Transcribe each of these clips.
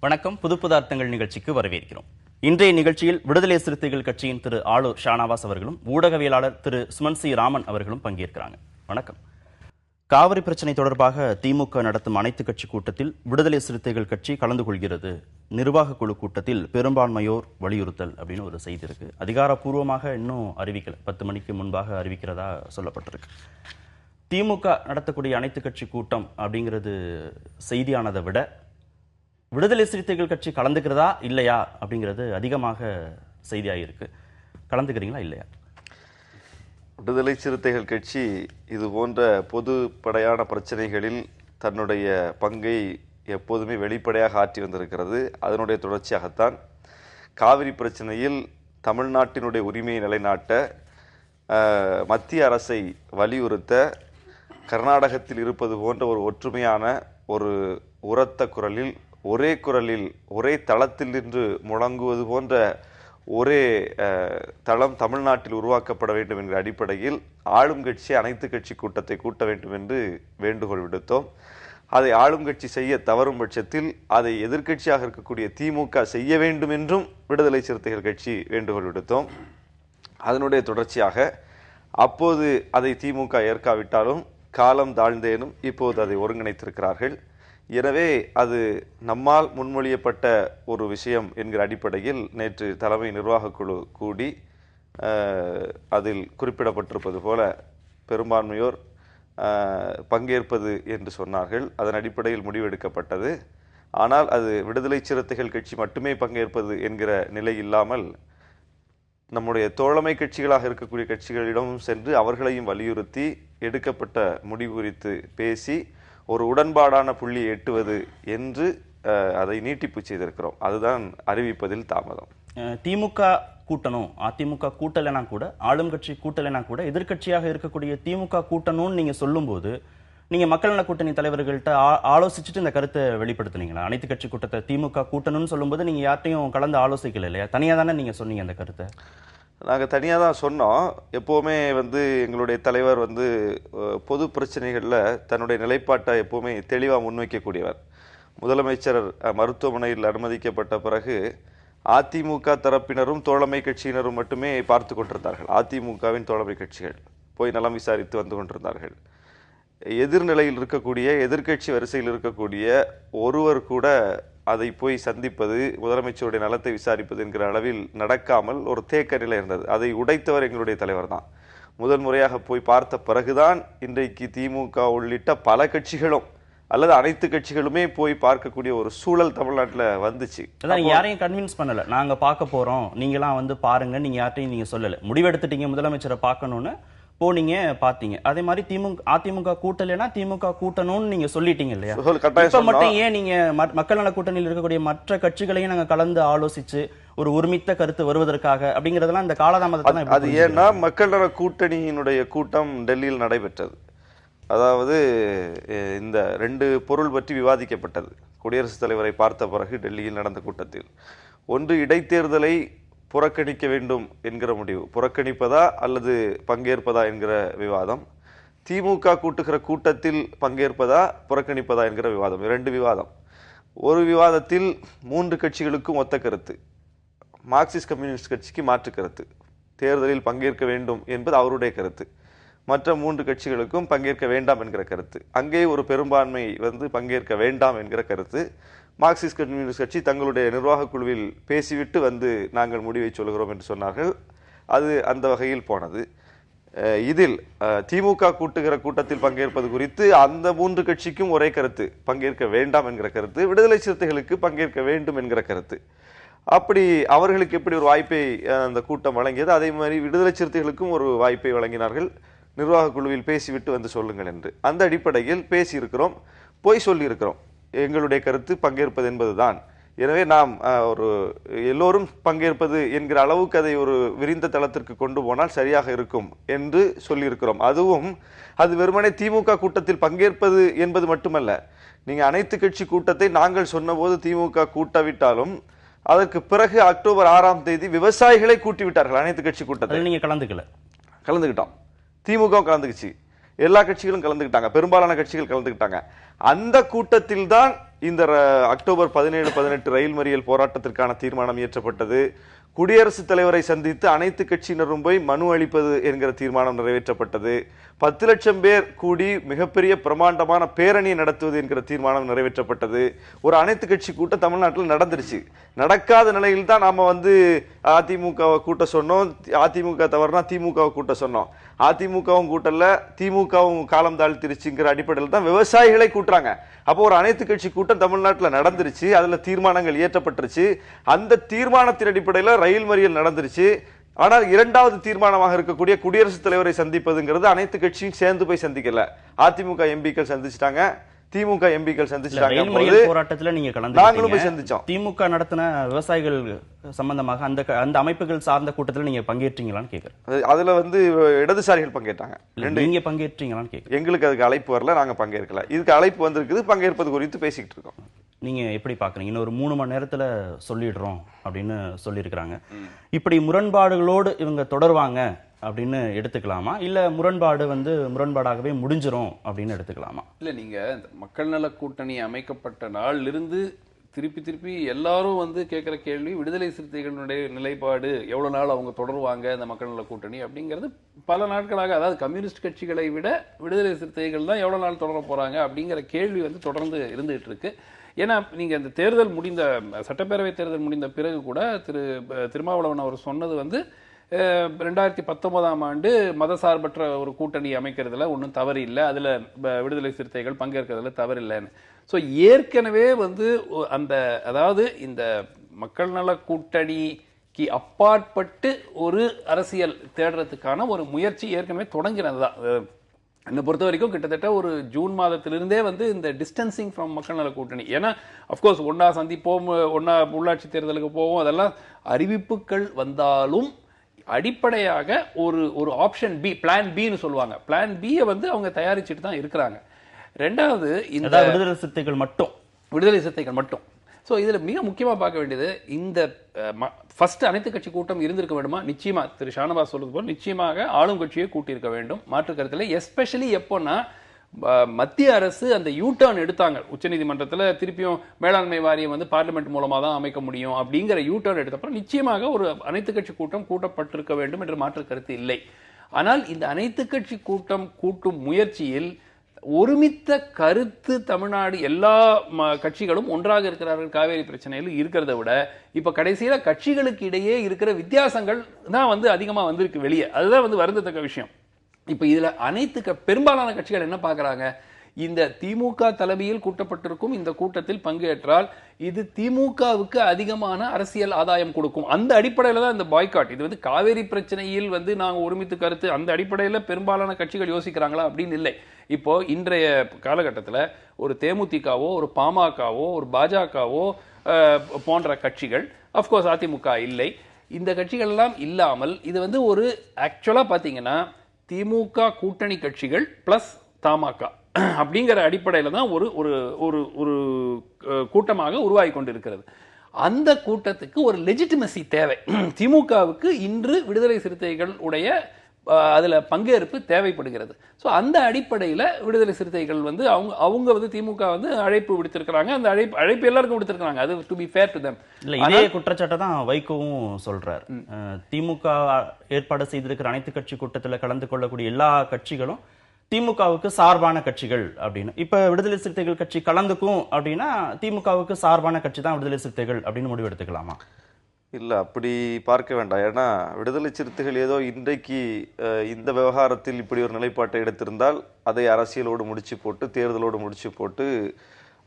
வணக்கம். புது புது அர்த்தங்கள் நிகழ்ச்சிக்கு வரவேற்கிறோம். இன்றைய நிகழ்ச்சியில் விடுதலை சிறுத்தைகள் கட்சியின் திரு ஆளூர் ஷானவாஸ் அவர்களும் ஊடகவியலாளர் திரு சுமன் சி ராமன் அவர்களும் பங்கேற்கிறாங்க. வணக்கம். காவிரி பிரச்சனை தொடர்பாக திமுக நடத்தும் அனைத்து கட்சி கூட்டத்தில் விடுதலை சிறுத்தைகள் கட்சி கலந்து கொள்கிறது. நிர்வாக குழு கூட்டத்தில் பெரும்பான்மையோர் வலியுறுத்தல் அப்படின்னு ஒரு செய்தி இருக்கு. அதிகாரப்பூர்வமாக இன்னும் அறிவிக்கல, 10 மணிக்கு முன்பாக அறிவிக்கிறதா சொல்லப்பட்டிருக்கு. திமுக நடத்தக்கூடிய அனைத்து கட்சி கூட்டம் அப்படிங்கிறது செய்தியானதை விட விடுதலை சிறுத்தைகள் கட்சி கலந்துக்கிறதா இல்லையா அப்படிங்கிறது அதிகமாக செய்தியாயிருக்கு. கலந்துக்கிறீங்களா இல்லையா? விடுதலை சிறுத்தைகள் கட்சி இது போன்ற பொதுப்படையான பிரச்சனைகளில் தன்னுடைய பங்கை எப்போதுமே வெளிப்படையாக ஆற்றி வந்திருக்கிறது. அதனுடைய தொடர்ச்சியாகத்தான் காவிரி பிரச்சனையில் தமிழ்நாட்டினுடைய உரிமையை நிலைநாட்ட மத்திய அரசை வலியுறுத்த கர்நாடகத்தில் இருப்பது போன்ற ஒரு ஒற்றுமையான ஒரு உரத்த குரலில் ஒரே குரலில் ஒரே தளத்தில் நின்று முழங்குவது போன்ற ஒரே தளம் தமிழ்நாட்டில் உருவாக்கப்பட வேண்டும் என்கிற அடிப்படையில் ஆளும் கட்சி அனைத்து கட்சி கூட்டத்தை கூட்ட வேண்டும் என்று வேண்டுகோள் விடுத்தோம். அதை ஆளும் கட்சி செய்ய தவறும் பட்சத்தில் அதை எதிர்க்கட்சியாக இருக்கக்கூடிய திமுக செய்ய வேண்டும் என்றும் விடுதலை சிறுத்தைகள் கட்சி வேண்டுகோள் விடுத்தோம். அதனுடைய தொடர்ச்சியாக அப்போது அதை திமுக ஏற்காவிட்டாலும் காலம் தாழ்ந்தேனும் இப்போது அதை ஒருங்கிணைத்திருக்கிறார்கள். எனவே அது நம்மால் முன்மொழியப்பட்ட ஒரு விஷயம் என்கிற அடிப்படையில் நேற்று தலைமை நிர்வாக குழு கூடி அதில் குறிப்பிடப்பட்டிருப்பது போல பெரும்பான்மையோர் பங்கேற்பது என்று சொன்னார்கள். அதன் அடிப்படையில் முடிவெடுக்கப்பட்டது. ஆனால் அது விடுதலை சிறுத்தைகள் கட்சி மட்டுமே பங்கேற்பது என்கிற நிலை இல்லாமல் நம்முடைய தோழமை கட்சிகளாக இருக்கக்கூடிய கட்சிகளிடமும் சென்று அவர்களையும் வலியுறுத்தி எடுக்கப்பட்ட முடிவு குறித்து பேசி ஒரு உடன்பாடான புள்ளியை எட்டுவது என்று அதை நீட்டிப்பு செய்திருக்கிறோம். அதுதான் அறிவிப்பதில் தாமதம். திமுக கூட்டணும், அதிமுக கூட்டலைனா கூட, ஆளும் கட்சி கூட்டலைனா கூட எதிர்கட்சியாக இருக்கக்கூடிய திமுக கூட்டணும்னு நீங்க சொல்லும் போது நீங்க மக்கள் நல கூட்டணி தலைவர்கள்ட்ட ஆலோசிச்சுட்டு இந்த கருத்தை வெளிப்படுத்தினீங்களா? அனைத்து கட்சி கூட்டத்தை திமுக கூட்டணும்னு சொல்லும்போது நீங்க யார்ட்டையும் கலந்து ஆலோசிக்கல இல்லையா? தனியா தானே நீங்க சொன்னீங்க அந்த கருத்தை? நாங்கள் தனியாக தான் சொன்னோம். எப்போவுமே எங்களுடைய தலைவர் பொது பிரச்சனைகளில் தன்னுடைய நிலைப்பாட்டை எப்போவுமே தெளிவாக முன்வைக்கக்கூடியவர். முதலமைச்சர் மருத்துவமனையில் அனுமதிக்கப்பட்ட பிறகு அதிமுக தரப்பினரும் தோழமை கட்சியினரும் மட்டுமே பார்த்து கொண்டிருந்தார்கள். அதிமுகவின் தோழமை கட்சிகள் போய் நலம் விசாரித்து வந்து கொண்டிருந்தார்கள். எதிர்நிலையில் இருக்கக்கூடிய எதிர்கட்சி வரிசையில் இருக்கக்கூடிய ஒருவர் கூட அதை போய் சந்திப்பது, முதலமைச்சருடைய நலத்தை விசாரிப்பது என்கிற அளவில் நடக்காமல் ஒரு தேக்க நிலை இருந்தது. அதை உடைத்தவர் எங்களுடைய தலைவர் தான். முதல் முறையாக போய் பார்த்த பிறகுதான் இன்றைக்கு திமுக உள்ளிட்ட பல கட்சிகளும் அல்லது அனைத்து கட்சிகளுமே போய் பார்க்கக்கூடிய ஒரு சூழல் தமிழ்நாட்டில் வந்துச்சு. அதான் யாரையும் கன்வின்ஸ் பண்ணல, நாங்க பார்க்க போறோம், நீங்களாம் பாருங்க, நீங்க யார்ட்டையும் நீங்க சொல்லல, முடிவெடுத்துட்டீங்க மக்களமைச்சரை பார்க்கணும்னு போனீங்க, பாத்தீங்க. அதே மாதிரி அதிமுக கூட்டலைனா திமுக கூட்டணும்னு நீங்க சொல்லிட்டீங்க இல்லையா? இப்ப மட்டும் ஏன் நீங்க மக்கள் நல கூட்டணியில் இருக்கக்கூடிய மற்ற கட்சிகளையும் நாங்க கலந்து ஆலோசிச்சு ஒரு ஒருமித்த கருத்து வருவதற்காக அப்படிங்கறதெல்லாம் இந்த காலதாமதத்தை அது ஏன்னா மக்கள் நல கூட்டணியினுடைய கூட்டம் டெல்லியில் நடைபெற்றது. அதாவது இந்த 2 பொருள் பற்றி விவாதிக்கப்பட்டது குடியரசுத் தலைவரை பார்த்த பிறகு டெல்லியில் நடந்த கூட்டத்தில். ஒன்று, இடைத்தேர்தலை புறக்கணிக்க வேண்டும் என்கிற முடிவு, புறக்கணிப்பதா அல்லது பங்கேற்பதா என்கிற விவாதம். திமுக கூட்டுகிற கூட்டத்தில் பங்கேற்பதா புறக்கணிப்பதா என்கிற விவாதம். 2 விவாதம். ஒரு விவாதத்தில் 3 கட்சிகளுக்கும் ஒத்த கருத்து, மார்க்சிஸ்ட் கம்யூனிஸ்ட் கட்சிக்கு மாற்று கருத்து, தேர்தலில் பங்கேற்க வேண்டும் என்பது அவருடைய கருத்து. மற்ற 3 கட்சிகளுக்கும் பங்கேற்க வேண்டாம் என்கிற கருத்து. அங்கே ஒரு பெரும்பான்மை பங்கேற்க வேண்டாம் என்கிற கருத்து. மார்க்சிஸ்ட் கம்யூனிஸ்ட் கட்சி தங்களுடைய நிர்வாக குழுவில் பேசிவிட்டு நாங்கள் முடிவை சொல்கிறோம் என்று சொன்னார்கள். அது அந்த வகையில் போனது. இதில் திமுக கூட்டுகிற கூட்டத்தில் பங்கேற்பது குறித்து அந்த 3 கட்சிக்கும் ஒரே கருத்து, பங்கேற்க வேண்டாம் என்கிற கருத்து. விடுதலை சிறுத்தைகளுக்கு பங்கேற்க வேண்டும் என்கிற கருத்து. அப்படி அவர்களுக்கு எப்படி ஒரு வாய்ப்பை அந்த கூட்டம் வழங்கியது, அதே மாதிரி விடுதலை சிறுத்தைகளுக்கும் ஒரு வாய்ப்பை வழங்கினார்கள், நிர்வாக குழுவில் பேசிவிட்டு சொல்லுங்கள் என்று. அந்த அடிப்படையில் பேசியிருக்கிறோம், போய் சொல்லியிருக்கிறோம். எங்களுடைய கருத்து பங்கேற்பது என்பதுதான். எனவே நாம் எல்லோரும் பங்கேற்பது என்கிற அளவுக்கு அதை ஒரு விரிந்த தளத்திற்கு கொண்டு போனால் சரியாக இருக்கும் என்று சொல்லியிருக்கிறோம். அதுவும் அது வெறுமனே திமுக கூட்டத்தில் பங்கேற்பது என்பது மட்டுமல்ல. நீங்க அனைத்து கட்சி கூட்டத்தை நாங்கள் சொன்னபோது திமுக கூட்டவிட்டாலும் அதற்கு பிறகு அக்டோபர் 6ஆம் தேதி விவசாயிகளை கூட்டிவிட்டார்கள் அனைத்து கட்சி கூட்டத்தில். நீங்க கலந்துக்கிட்டோம். திமுக கலந்துக்குச்சு, எல்லா கட்சிகளும் கலந்துக்கிட்டாங்க, பெரும்பாலான கட்சிகள் கலந்துக்கிட்டாங்க. அந்த கூட்டத்தில் தான் இந்த அக்டோபர் 17-18 ரயில் மறியல் போராட்டத்திற்கான தீர்மானம் இயற்றப்பட்டது. குடியரசுத் தலைவரை சந்தித்து அனைத்து கட்சியினரும் போய் மனு அளிப்பது என்கிற தீர்மானம் நிறைவேற்றப்பட்டது. 10 லட்சம் பேர் கூடி மிகப்பெரிய பிரமாண்டமான பேரணியை நடத்துவது என்கிற தீர்மானம் நிறைவேற்றப்பட்டது. ஒரு அனைத்து கட்சி கூட்டம் தமிழ்நாட்டில் நடந்துருச்சு. நடக்காத நிலையில் தான் நாம அதிமுகவை கூட்ட சொன்னோம். அதிமுக தவறுனா திமுகவை கூட்ட சொன்னோம். அதிமுகவும் கூட்டல, திமுகவும் காலம் தாழ்த்திருச்சுங்கிற அடிப்படையில் தான் விவசாயிகளை கூட்டுறாங்க. அப்போ ஒரு அனைத்து கட்சி கூட்டம் தமிழ்நாட்டில் நடந்துருச்சு. அதுல தீர்மானங்கள் இயற்றப்பட்டுருச்சு. அந்த தீர்மானத்தின் அடிப்படையில் ரயில் மறியல் நடந்துருச்சு. ஆனால் இரண்டாவது தீர்மானமாக இருக்கக்கூடிய குடியரசுத் தலைவரை சந்திப்பதுங்கிறது அனைத்து கட்சியும் சேர்ந்து போய் சந்திக்கல. அதிமுக எம்பிக்கள் சந்திச்சிட்டாங்க, திமுக எம்பிக்கள் சந்திச்சிட்டாங்க. போராட்டத்துல நீங்க நாங்களும் போய் சந்திச்சோம். திமுக நடத்தின விவசாயிகள் சம்பந்தமாக அந்த அமைப்புகள் சார்ந்த கூட்டத்தில் நீங்க பங்கேற்றீங்களான்னு கேக்குறேன். அதுல இடதுசாரிகள் பங்கேற்றாங்க. நீங்க பங்கேற்றீங்களான்னு கேக்குறேன். எங்களுக்கு அதுக்கு அழைப்பு வரல, நாங்க பங்கேற்கல. இதுக்கு அழைப்பு வந்திருக்குது, பங்கேற்பது குறித்து பேசிக்கிட்டு இருக்கோம். நீங்க எப்படி பாக்குறீங்க? இன்னொரு 3 மணி நேரத்துல சொல்லிடுறோம் அப்படின்னு சொல்லியிருக்கிறாங்க. இப்படி முரண்பாடுகளோடு இவங்க தொடருவாங்க அப்படின்னு எடுத்துக்கலாமா, இல்ல முரண்பாடாகவே முடிஞ்சிரும் அப்படின்னு எடுத்துக்கலாமா? இல்ல, நீங்க மக்கள் நல கூட்டணி அமைக்கப்பட்ட நாளிலிருந்து திருப்பி எல்லாரும் கேட்கிற கேள்வி, விடுதலை சிறுத்தைகளுடைய நிலைப்பாடு எவ்வளவு நாள் அவங்க தொடருவாங்க இந்த மக்கள் நல கூட்டணி அப்படிங்கிறது பல நாட்களாக, அதாவது கம்யூனிஸ்ட் கட்சிகளை விட விடுதலை சிறுத்தைகள் தான் எவ்வளவு நாள் தொடர போறாங்க அப்படிங்கிற கேள்வி தொடர்ந்து இருந்துகிட்டு இருக்கு. ஏன்னா நீங்க இந்த தேர்தல் முடிந்த, சட்டப்பேரவை தேர்தல் முடிந்த பிறகு கூட திருமாவளவன் அவர் சொன்னது 2019ஆம் ஆண்டு மதசார்பற்ற ஒரு கூட்டணி அமைக்கிறதுல ஒன்றும் தவறு இல்லை, அதுல விடுதலை சிறுத்தைகள் பங்கேற்கிறதுல தவறு இல்லைன்னு. ஸோ ஏற்கனவே அதாவது இந்த மக்கள் நல கூட்டணிக்கு அப்பாற்பட்டு ஒரு அரசியல் தேடுறதுக்கான ஒரு முயற்சி ஏற்கனவே தொடங்கினது தான். என்னை பொறுத்த வரைக்கும் கிட்டத்தட்ட ஒரு ஜூன் மாதத்திலிருந்தே இந்த டிஸ்டன்சிங் ஃப்ரம் மக்கள் நல கூட்டணி. ஏன்னா அப்கோர்ஸ் ஒன்னா சந்திப்போம், ஒன்னா உள்ளாட்சி தேர்தலுக்கு போவோம், அதெல்லாம் அறிவிப்புகள் வந்தாலும் அடிப்படையாக ஒரு ஆப்ஷன் பி, பிளான் பின்னு சொல்லுவாங்க, பிளான் பியை அவங்க தயாரிச்சுட்டு தான் இருக்கிறாங்க. ரெண்டாவது இந்த விடுதலை சிறுத்தைகள் மட்டும். ஸோ இதுல மிக முக்கியமா பார்க்க வேண்டியது, இந்த ஃபர்ஸ்ட் அனைத்து கட்சி கூட்டம் இருந்திருக்க வேண்டுமா? நிச்சயமா திரு ஷானவாஸ் சொல்றது போல நிச்சயமாக ஆளும் கட்சியை கூட்டியிருக்க வேண்டும், மாற்று கருத்துல. எஸ்பெஷலி எப்போன்னா மத்திய அரசு அந்த யூ டர்ன் எடுத்தாங்க உச்சநீதிமன்றத்தில், திருப்பியும் மேலாண்மை வாரியம் பார்லிமெண்ட் மூலமா தான் அமைக்க முடியும் அப்படிங்கிற யூ டர்ன் எடுத்தப்பறம் நிச்சயமாக ஒரு அனைத்து கட்சி கூட்டம் கூட்டப்பட்டிருக்க வேண்டும் என்று மாற்று கருத்து இல்லை. ஆனால் இந்த அனைத்து கட்சி கூட்டம் கூட்டும் முயற்சியில் ஒருமித்த கருத்து தமிழ்நாடு எல்லா கட்சிகளும் ஒன்றாக இருக்கிறார்கள் காவேரி பிரச்சனையில் இருக்கிறத விட இப்ப கடைசியில கட்சிகளுக்கு இடையே இருக்கிற வித்தியாசங்கள் தான் அதிகமா வந்திருக்கு வெளியே. அதுதான் வருந்தத்தக்க விஷயம். இப்ப இதுல பெரும்பாலான கட்சிகள் என்ன பாக்குறாங்க, இந்த திமுக தலைமையில் கூட்டப்பட்டிருக்கும் இந்த கூட்டத்தில் பங்கேற்றால் இது திமுகவுக்கு அதிகமான அரசியல் ஆதாயம் கொடுக்கும். அந்த அடிப்படையில தான் இந்த பாய்காட். இது காவேரி பிரச்சனையில் நாங்க ஒருமித்து கருத்து அந்த அடிப்படையில பெரும்பாலான கட்சிகள் யோசிக்கிறாங்களா அப்படின்னு இல்லை. இப்போ இன்றைய காலகட்டத்தில் ஒரு தேமுதிகவோ, ஒரு பாமகவோ, ஒரு பாஜகவோ போன்ற கட்சிகள், அப்கோர்ஸ் அதிமுக இல்லை, இந்த கட்சிகள் எல்லாம் இல்லாமல் இது ஒரு ஆக்சுவலா பாத்தீங்கன்னா திமுக கூட்டணி கட்சிகள் பிளஸ் தமாக அப்படிங்கிற அடிப்படையில தான் ஒரு கூட்டமாக உருவாகி கொண்டிருக்கிறது. அந்த கூட்டத்துக்கு ஒரு லெஜிட்டிமசி தேவை. திமுகவுக்கு இன்று விடுதலை சிறுத்தைகள் உடைய அதுல பங்கேற்பு தேவைப்படுகிறது. ஸோ அந்த அடிப்படையில் விடுதலை சிறுத்தைகள் அவங்க திமுக அழைப்பு விடுத்திருக்கிறாங்க. அந்த அழைப்பு எல்லாருக்கும் விடுத்திருக்காங்க. அது to be fair to them. இல்ல, இதே குற்றச்சாட்டை தான் வைகோவும் சொல்றார். திமுக ஏற்பாடு செய்திருக்கிற அனைத்து கட்சி கூட்டத்தில் கலந்து கொள்ளக்கூடிய எல்லா கட்சிகளும் திமுகவுக்கு சார்பான கட்சிகள் அப்படின்னு. இப்ப விடுதலை சிறுத்தைகள் கட்சி கலந்துக்கும் அப்படின்னா திமுகவுக்கு சார்பான கட்சி தான் விடுதலை சிறுத்தைகள் அப்படின்னு முடிவு எடுத்துக்கலாமா? இல்ல, அப்படி பார்க்க வேண்டாம். ஏன்னா விடுதலை சிறுத்தைகள் ஏதோ இன்றைக்கு இந்த விவகாரத்தில் இப்படி ஒரு நிலைப்பாட்டை எடுத்திருந்தால் அதை அரசியலோடு முடிச்சு போட்டு, தேர்தலோடு முடிச்சு போட்டு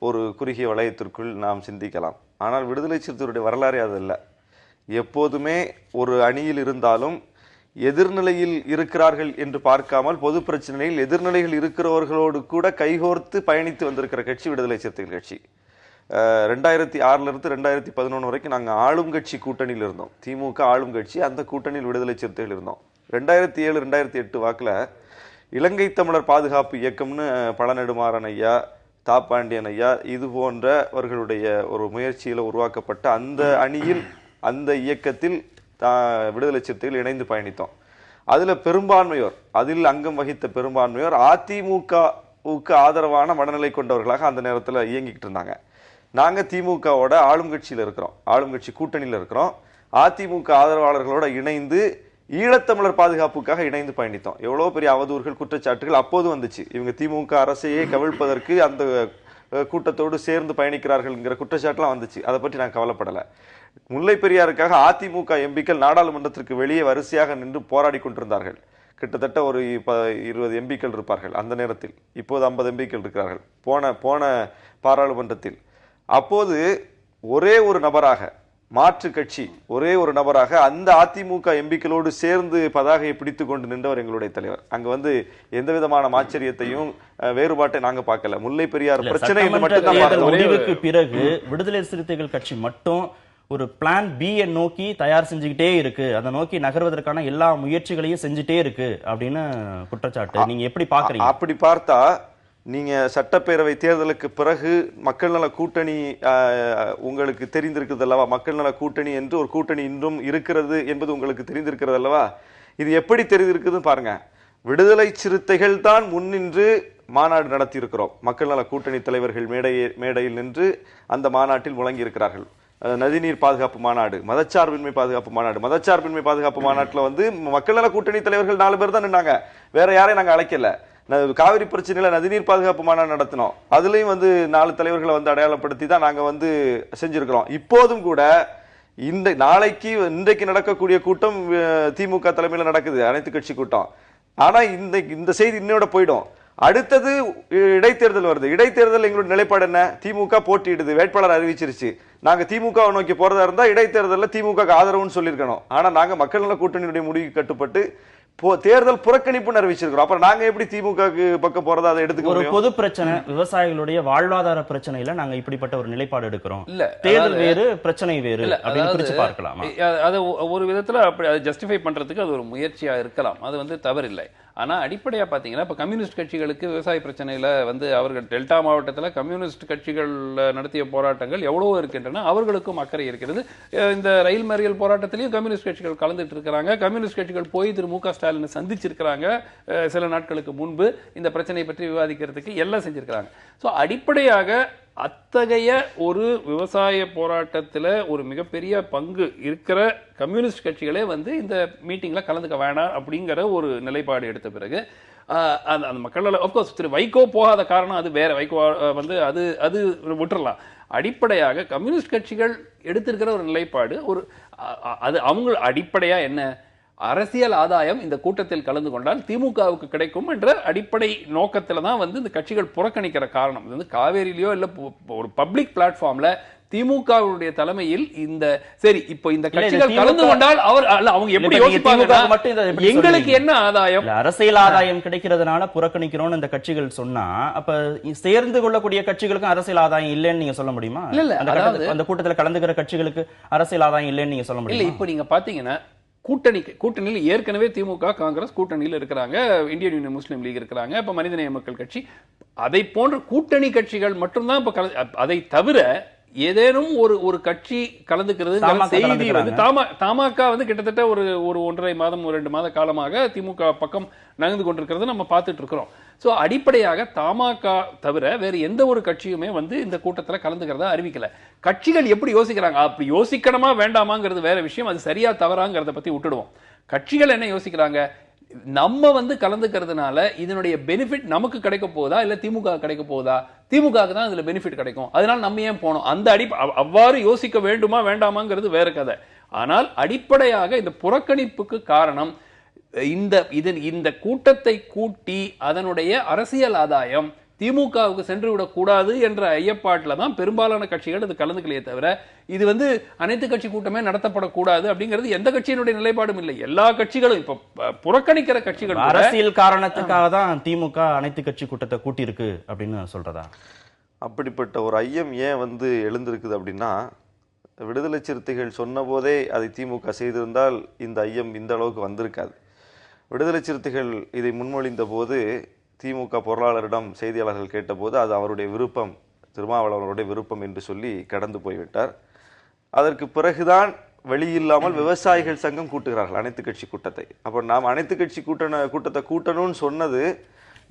ஒரு குறுகிய வளையத்திற்குள் நாம் சிந்திக்கலாம். ஆனால் விடுதலை சிறுத்தைகளுடைய வரலாறு அது இல்லை. எப்போதுமே ஒரு அணியில் இருந்தாலும் எதிர்நிலையில் இருக்கிறார்கள் என்று பார்க்காமல் பொது பிரச்சனையில் எதிர்நிலைகள் இருக்கிறவர்களோடு கூட கைகோர்த்து பயணித்து வந்திருக்கிற கட்சி விடுதலை சிறுத்தைகள் கட்சி. 2006 இருந்து 2011 வரைக்கும் நாங்கள் ஆளும் கட்சி கூட்டணியில் இருந்தோம். திமுக ஆளும் கட்சி, அந்த கூட்டணியில் விடுதலை சிறுத்தைகள் இருந்தோம். 2007 2008 வாக்கில் இலங்கை தமிழர் பாதுகாப்பு இயக்கம்னு பழநெடுமாறன் ஐயா, தாப்பாண்டியன் ஐயா, இது போன்றவர்களுடைய ஒரு முயற்சியில் உருவாக்கப்பட்ட அந்த அணியில், அந்த இயக்கத்தில் விடுதலை சிறுத்தைகள் இணைந்து பயணித்தோம். அதுல பெரும்பான்மையோர், அதில் அங்கம் வகித்த பெரும்பான்மையோர் அதிமுகவுக்கு ஆதரவான மனநிலை கொண்டவர்களாக அந்த நேரத்தில் இயங்கிக்கிட்டு இருந்தாங்க. நாங்க திமுகவோட ஆளும் கட்சியில இருக்கிறோம், ஆளும் கட்சி கூட்டணியில இருக்கிறோம். அதிமுக ஆதரவாளர்களோட இணைந்து ஈழத்தமிழர் பாதுகாப்புக்காக இணைந்து பயணித்தோம். எவ்வளவு பெரிய அவதூறுகள், குற்றச்சாட்டுகள் அப்போது வந்துச்சு. இவங்க திமுக அரசையே கவிழ்ப்பதற்கு அந்த கூட்டத்தோடு சேர்ந்து பயணிக்கிறார்கள்ங்கிற குற்றச்சாட்டுலாம் வந்துச்சு. அதை பற்றி நான் கவலைப்படலை. முல்லை பெரியாருக்காக அதிமுக எம்பிக்கள் நாடாளுமன்றத்திற்கு வெளியே வரிசையாக நின்று போராடி கொண்டிருந்தார்கள். கிட்டத்தட்ட ஒரு 20 எம்பிக்கள் இருப்பார்கள் அந்த நேரத்தில். இப்போது 50 எம்பிக்கள் இருக்கிறார்கள் போன பாராளுமன்றத்தில். அப்போது ஒரே ஒரு நபராக, மாற்று கட்சி ஒரே ஒரு நபராக அந்த அதிமுக எம்பிக்களோடு சேர்ந்து பதாகையை பிடித்துக் கொண்டு நின்றவர் எங்களுடைய தலைவர். அங்க வந்து எந்த விதமான ஆச்சரியத்தையும் வேறுபாட்டை நாங்க பார்க்கல. முல்லை பெரியார் பிரச்சனை முடிவுக்கு பிறகு விடுதலை சிறுத்தைகள் கட்சி மட்டும் ஒரு பிளான் பி நோக்கி தயார் செஞ்சுக்கிட்டே இருக்கு, அதை நோக்கி நகர்வதற்கான எல்லா முயற்சிகளையும் செஞ்சுட்டே இருக்கு அப்படின்னு குற்றச்சாட்டு. நீங்க எப்படி பாக்குறீங்க? அப்படி பார்த்தா நீங்க சட்டப்பேரவை தேர்தலுக்கு பிறகு மக்கள் நல கூட்டணி உங்களுக்கு தெரிந்திருக்கிறது அல்லவா? மக்கள் நல கூட்டணி என்று ஒரு கூட்டணி இன்றும் இருக்கிறது என்பது உங்களுக்கு தெரிந்திருக்கிறது அல்லவா? இது எப்படி தெரிந்திருக்குதுன்னு பாருங்க. விடுதலை சிறுத்தைகள் தான் முன்னின்று மாநாடு நடத்தி இருக்கிறோம். மக்கள் நல கூட்டணி தலைவர்கள் மேடையில் நின்று அந்த மாநாட்டில் முழங்கி இருக்கிறார்கள். நதிநீர் பாதுகாப்பு மாநாடு, மதச்சார்பின்மை பாதுகாப்பு மாநாடு. மதச்சார்பின்மை பாதுகாப்பு மாநாட்டில் வந்து மக்கள் நல கூட்டணி தலைவர்கள் 4 பேர் தான் நின்னாங்க, வேற யாரையும் நாங்க அழைக்கல. காவிரி பிரச்சனையில நதிநீர் பாதுகாப்பு மாநாடு நடத்தினோம், அதுலயும் வந்து 4 தலைவர்களை வந்து அடையாளப்படுத்தி தான் நாங்க வந்து செஞ்சிருக்கிறோம். இப்போதும் கூட இன்றைக்கு நடக்கக்கூடிய கூட்டம் திமுக தலைமையில நடக்குது, அனைத்து கட்சி கூட்டம். ஆனா இந்த செய்தி இன்னோட போயிடும். அடுத்தது இடைத்தேர்தல் வருது. இடைத்தேர்தல் எங்களுடைய நிலைப்பாடு என்ன? திமுக போட்டியிடுது, வேட்பாளர் அறிவிச்சிருச்சு. நாங்க திமுக நோக்கி போறதா இருந்தா இடைத்தேர்தலில் திமுக ஆதரவுன்னு சொல்லியிருக்கணும். ஆனா நாங்க மக்கள் நல கூட்டணியுடைய முடிவுக்கு கட்டுப்பட்டு தேர்தல் புறக்கணிப்புன்னு அறிவிச்சிருக்கிறோம். அப்புறம் நாங்க எப்படி திமுக பக்கம் போறதா அதை எடுத்துக்க ஒரு பொது பிரச்சனை, விவசாயிகளுடைய வாழ்வாதார பிரச்சனையில நாங்க இப்படிப்பட்ட ஒரு நிலைப்பாடு எடுக்கிறோம், இல்ல தேர்தல் வேறு பிரச்சனை வேறு அப்படின்னு பிரிச்சு பார்க்கலாம். அது ஒரு விதத்துல அப்படி அதை ஜஸ்டிஃபை பண்றதுக்கு அது ஒரு முயற்சியா இருக்கலாம், அது வந்து தவறில்லை. ஆனா அடிப்படையா பாத்தீங்கன்னா இப்ப கம்யூனிஸ்ட் கட்சிகளுக்கு விவசாய பிரச்சனையில வந்து அவர்கள் டெல்டா மாவட்டத்தில் கம்யூனிஸ்ட் கட்சிகள் நடத்திய போராட்டங்கள் எவ்வளவோ இருக்கின்றன, அவர்களுக்கும் அக்கறை இருக்கிறது. இந்த ரயில் மறியல் போராட்டத்திலையும் கம்யூனிஸ்ட் கட்சிகள் கலந்துட்டு இருக்கிறாங்க. கம்யூனிஸ்ட் கட்சிகள் போய் திரு மு க ஸ்டாலின் சந்திச்சிருக்கிறாங்க சில நாட்களுக்கு முன்பு, இந்த பிரச்சனை பற்றி விவாதிக்கிறதுக்கு எல்லாம் செஞ்சிருக்கிறாங்க. ஸோ அடிப்படையாக அத்தகைய ஒரு விவசாய போராட்டத்தில் ஒரு மிகப்பெரிய பங்கு இருக்கிற கம்யூனிஸ்ட் கட்சிகளே வந்து இந்த மீட்டிங்ல கலந்துக்க வேணாம் அப்படிங்கிற ஒரு நிலைப்பாடு எடுத்த பிறகு அந்த மக்களால் ஆஃப்கோர்ஸ் திரு வைகோ போகாத காரணம் அது வேற. வைகோ வந்து அது விட்டுறலாம். அடிப்படையாக கம்யூனிஸ்ட் கட்சிகள் எடுத்திருக்கிற ஒரு நிலைப்பாடு ஒரு அது அவங்க அடிப்படையா என்ன, அரசியல் ஆதாயம் இந்த கூட்டத்தில் கலந்து கொண்டால் திமுகவுக்கு கிடைக்கும் என்ற அடிப்படை நோக்கத்துல தான் வந்து இந்த கட்சிகள் புறக்கணிக்கிற காரணம். இது வந்து காவேரியிலயோ இல்ல ஒரு பப்ளிக் பிளாட்ஃபார்ம்ல திமுகவுடைய தலைமையில் இந்த சரி இப்போ இந்த கட்சிகள் கலந்து கொண்டால் அவங்க எப்படி யோசிப்பாங்க, எங்களுக்கு என்ன ஆதாயம், அரசியல் ஆதாயம் கிடைக்கிறதுனால புறக்கணிக்கிறோம் இந்த கட்சிகள் சொன்னா, அப்ப சேர்ந்து கொள்ளக்கூடிய கட்சிகளுக்கும் அரசியல் ஆதாயம் இல்லைன்னு நீங்க சொல்ல முடியுமா? இல்ல அந்த கூட்டத்தில் கலந்துக்கிற கட்சிகளுக்கு அரசியல் ஆதாயம் இல்லைன்னு நீங்க சொல்ல முடியும்? இல்ல இப்ப நீங்க பாத்தீங்கன்னா கூட்டணியில் ஏற்கனவே திமுக காங்கிரஸ் கூட்டணியில் இருக்கிறாங்க, இந்தியன் யூனியன் முஸ்லீம் லீக் இருக்கிறாங்க, இப்ப மனிதநேய மக்கள் கட்சி, அதை போன்ற கூட்டணி கட்சிகள் மட்டும்தான் இப்ப அதை தவிர ஏதேனும் ஒரு கட்சி கலந்துக்கிறது செய்தி வந்து தமாக வந்து கிட்டத்தட்ட ஒரு 1.5 மாதம் 2 மாத காலமாக திமுக பக்கம் நகர்ந்து கொண்டிருக்கிறது நம்ம பார்த்துட்டு இருக்கிறோம். சோ அடிப்படையாக தமாக தவிர வேறு எந்த ஒரு கட்சியுமே வந்து இந்த கூட்டத்தில் கலந்துக்கிறதா அறிவிக்கல. கட்சிகள் எப்படி யோசிக்கிறாங்க, அப்படி யோசிக்கணுமா வேண்டாமாங்கிறது வேற விஷயம், அது சரியா தவறாங்கிறத பத்தி விட்டுடுவோம். கட்சிகள் என்ன யோசிக்கிறாங்க, நம்ம வந்து கலந்துக்கிறதுனால இதனுடைய பெனிஃபிட் நமக்கு கிடைக்க போதா இல்ல திமுக கிடைக்க போதா, திமுகவுக்கு தான் இதுல பெனிஃபிட் கிடைக்கும், அதனால நம்ம ஏன் போனோம், அந்த அவ்வாறு யோசிக்க வேண்டுமா வேண்டாமாங்கிறது வேற கதை. ஆனால் அடிப்படையாக இந்த புறக்கணிப்புக்கு காரணம் இந்த கூட்டத்தை கூட்டி அதனுடைய அரசியல் ஆதாயம் திமுகவுக்கு சென்று விடக்கூடாது என்ற ஐயப்பாட்டில் தான் பெரும்பாலான கட்சிகள் இது கலந்துக்கலையே தவிர இது வந்து அனைத்து கட்சி கூட்டமே நடத்தப்படக்கூடாது அப்படிங்கிறது எந்த கட்சியினுடைய நிலைப்பாடும் இல்லை. எல்லா கட்சிகளும் இப்ப புறக்கணிக்கிற கட்சிகள் அரசியல் காரணத்துக்காக தான் திமுக அனைத்து கட்சி கூட்டத்தை கூட்டி இருக்கு அப்படின்னு சொல்றதா? அப்படிப்பட்ட ஒரு ஐயம் ஏன் வந்து எழுந்திருக்குது அப்படின்னா, விடுதலை சிறுத்தைகள் சொன்ன போதே அதை திமுக செய்திருந்தால் இந்த ஐயம் இந்த அளவுக்கு வந்திருக்காது. விடுதலை சிறுத்தைகள் இதை முன்மொழிந்த போது திமுக பொருளாளரிடம் செய்தியாளர்கள் கேட்டபோது அது அவருடைய விருப்பம், திருமாவளவனுடைய விருப்பம் என்று சொல்லி கடந்து போய்விட்டார். அதற்கு பிறகுதான் வெளியில்லாமல் விவசாயிகள் சங்கம் கூட்டுகிறார்கள் அனைத்து கட்சி கூட்டத்தை. அப்போ நாம் அனைத்து கட்சி கூட்டத்தை கூட்டணும்னு சொன்னது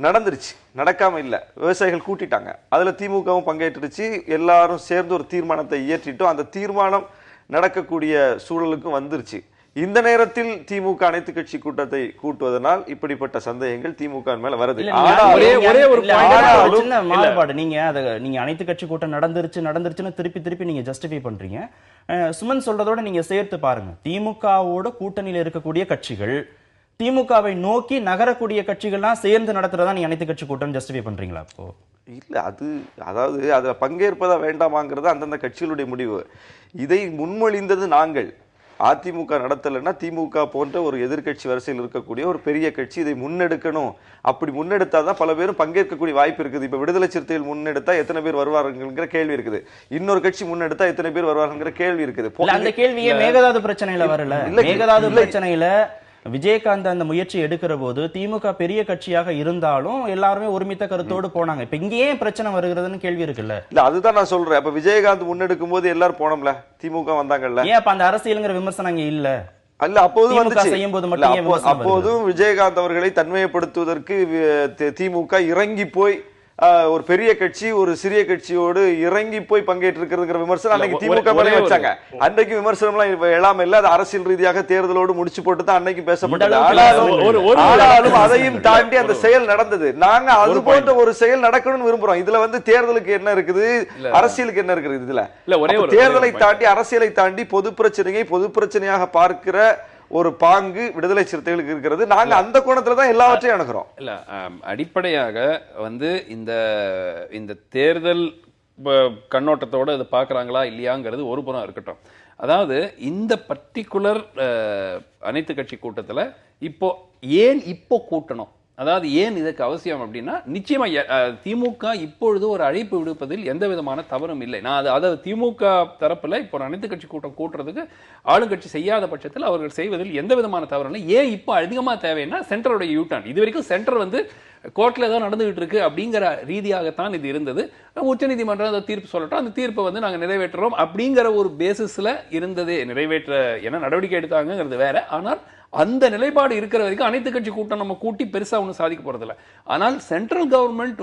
நடந்துருச்சு, நடக்காம இல்ல. விவசாயிகள் கூட்டிட்டாங்க, அதுல திமுகவும் பங்கேற்றுச்சு. எல்லாரும் சேர்ந்து ஒரு தீர்மானத்தை இயற்றிட்டோம். அந்த தீர்மானம் நடக்கக்கூடிய சூழலுக்கும் வந்துருச்சு. இந்த நேரத்தில் திமுக அனைத்து கட்சி கூட்டத்தை கூட்டுவதனால் இப்படிப்பட்ட சந்தேகங்கள் திமுக மேல வருது. மாறுபாடு நீங்க அனைத்து கட்சி கூட்டம் நடந்துருச்சுன்னு திருப்பி நீங்க ஜஸ்டிஃபை பண்றீங்க. சுமன் சொல்றதோட நீங்க சேர்த்து பாருங்க, திமுகவோட கூட்டணியில் இருக்கக்கூடிய கட்சிகள், திமுகவை நோக்கி நகரக்கூடிய கட்சிகள்லாம் சேர்ந்து நடத்துறதா நீங்க அனைத்து கட்சி கூட்டம் ஜஸ்டிஃபை பண்றீங்களா? அப்போ இல்ல, அதாவது அதுல பங்கேற்பதா வேண்டாமாங்கிறது அந்தந்த கட்சிகளுடைய முடிவு. இதை முன்மொழிந்தது நாங்கள். அதிமுக நடத்தலைன்னா திமுக போன்ற ஒரு எதிர்கட்சி வரிசையில் இருக்கக்கூடிய ஒரு பெரிய கட்சி இதை முன்னெடுக்கணும். அப்படி முன்னெடுத்தாதான் பல பேரும் பங்கேற்கக்கூடிய வாய்ப்பு இருக்குது. இப்ப விடுதலை சிறுத்தைகள் முன்னெடுத்தா எத்தனை பேர் வருவாருங்கிற கேள்வி இருக்குது. இன்னொரு கட்சி முன்னெடுத்தா எத்தனை பேர் வருவாருங்கிற கேள்வி இருக்குது. அந்த கேள்வியே மேகதாது பிரச்சனையில வரல. மேகதாது பிரச்சனையில விஜயகாந்த் அந்த முயற்சி எடுக்கிற போது திமுக பெரிய கட்சியாக இருந்தாலும் எல்லாருமே ஒருமித்த கருத்தோடு போனாங்க. இப்ப இங்கேயே பிரச்சனை வருகிறதுன்னு கேள்வி இருக்குல்ல. இல்ல, அதுதான் நான் சொல்றேன். அப்ப விஜயகாந்த் முன்னெடுக்கும் போது எல்லாரும் போனோம்ல, திமுக வந்தாங்கல்ல. ஏன் அப்ப அந்த அரசியலுங்கிற விமர்சனம் அங்க இல்ல? அல்ல, அப்போது செய்யும் போது மட்டும் அப்போதும் விஜயகாந்த் அவர்களை தன்மைப்படுத்துவதற்கு திமுக இறங்கி போய் ஒரு பெரிய கட்சி ஒரு சிறிய கட்சியோடு இறங்கி போய் பங்கேற்று இருக்கிறதுங்கிற விமர்சனம் அன்னைக்கு திமுக மேலே வச்சாங்க. அன்னைக்கு விமர்சனம் எல்லாம் எழாம இல்ல, அது அரசியல் ரீதியாக தேர்தலோடு முடிச்சு போட்டு தான் அன்னைக்கு பேசப்பட்டது. ஆனாலும் அதையும் தாண்டி அந்த செயல் நடந்தது. நாங்க அது போன்ற ஒரு செயல் நடக்கணும்னு விரும்புறோம். இதுல தேர்தலுக்கு என்ன இருக்குது, அரசியலுக்கு என்ன இருக்குது? இதுல தேர்தலை தாண்டி அரசியலை தாண்டி பொது பிரச்சனையை பொது பிரச்சனையாக பார்க்கிற ஒரு பாங்கு விடுதலை சிறுத்தைகளுக்கு இருக்கிறது. நாங்க அந்த கோணத்துல தான் எல்லாவற்றையும் அணுகிறோம். இல்ல, அடிப்படையாக இந்த தேர்தல் கண்ணோட்டத்தோட இது பாக்குறாங்களா இல்லையாங்கிறது ஒரு புறம் இருக்கட்டும். அதாவது இந்த பர்டிகுலர் அனைத்து கட்சி கூட்டத்துல இப்போ கூட்டணும், அதாவது ஏன் இதுக்கு அவசியம் அப்படின்னா, நிச்சயமா திமுக இப்பொழுது ஒரு அழைப்பு விடுப்பதில் எந்த விதமான தவறும் இல்லை. நான் அதாவது திமுக தரப்புல இப்போ அனைத்து கட்சி கூட்டம் கூட்டுறதுக்கு ஆளுங்கட்சி செய்யாத பட்சத்தில் அவர்கள் செய்வதில் எந்த விதமான தவறும் இல்லை. ஏன் இப்போ அதிகமா தேவைன்னா சென்ட்ரலுடைய யூட்டர்ன். இது வரைக்கும் சென்டர் கோர்ட்ல ஏதோ நடந்துகிட்டு இருக்கு அப்படிங்கிற ரீதியாகத்தான் இது இருந்தது. உச்சநீதிமன்றம் அந்த தீர்ப்பு சொல்லட்டும், அந்த தீர்ப்பை நாங்க நிறைவேற்றுறோம் அப்படிங்கிற ஒரு பேசிஸ்ல இருந்ததே. நிறைவேற்ற என்ன நடவடிக்கை எடுத்தாங்கிறது வேற. ஆனால் அந்த நிலைப்பாடு இருக்கிற வரைக்கும் அனைத்து கட்சி கூட்டம் நம்ம கூட்டி பெருசா ஒன்றும் சாதிக்க போறதில்ல. ஆனால் சென்ட்ரல் கவர்மெண்ட்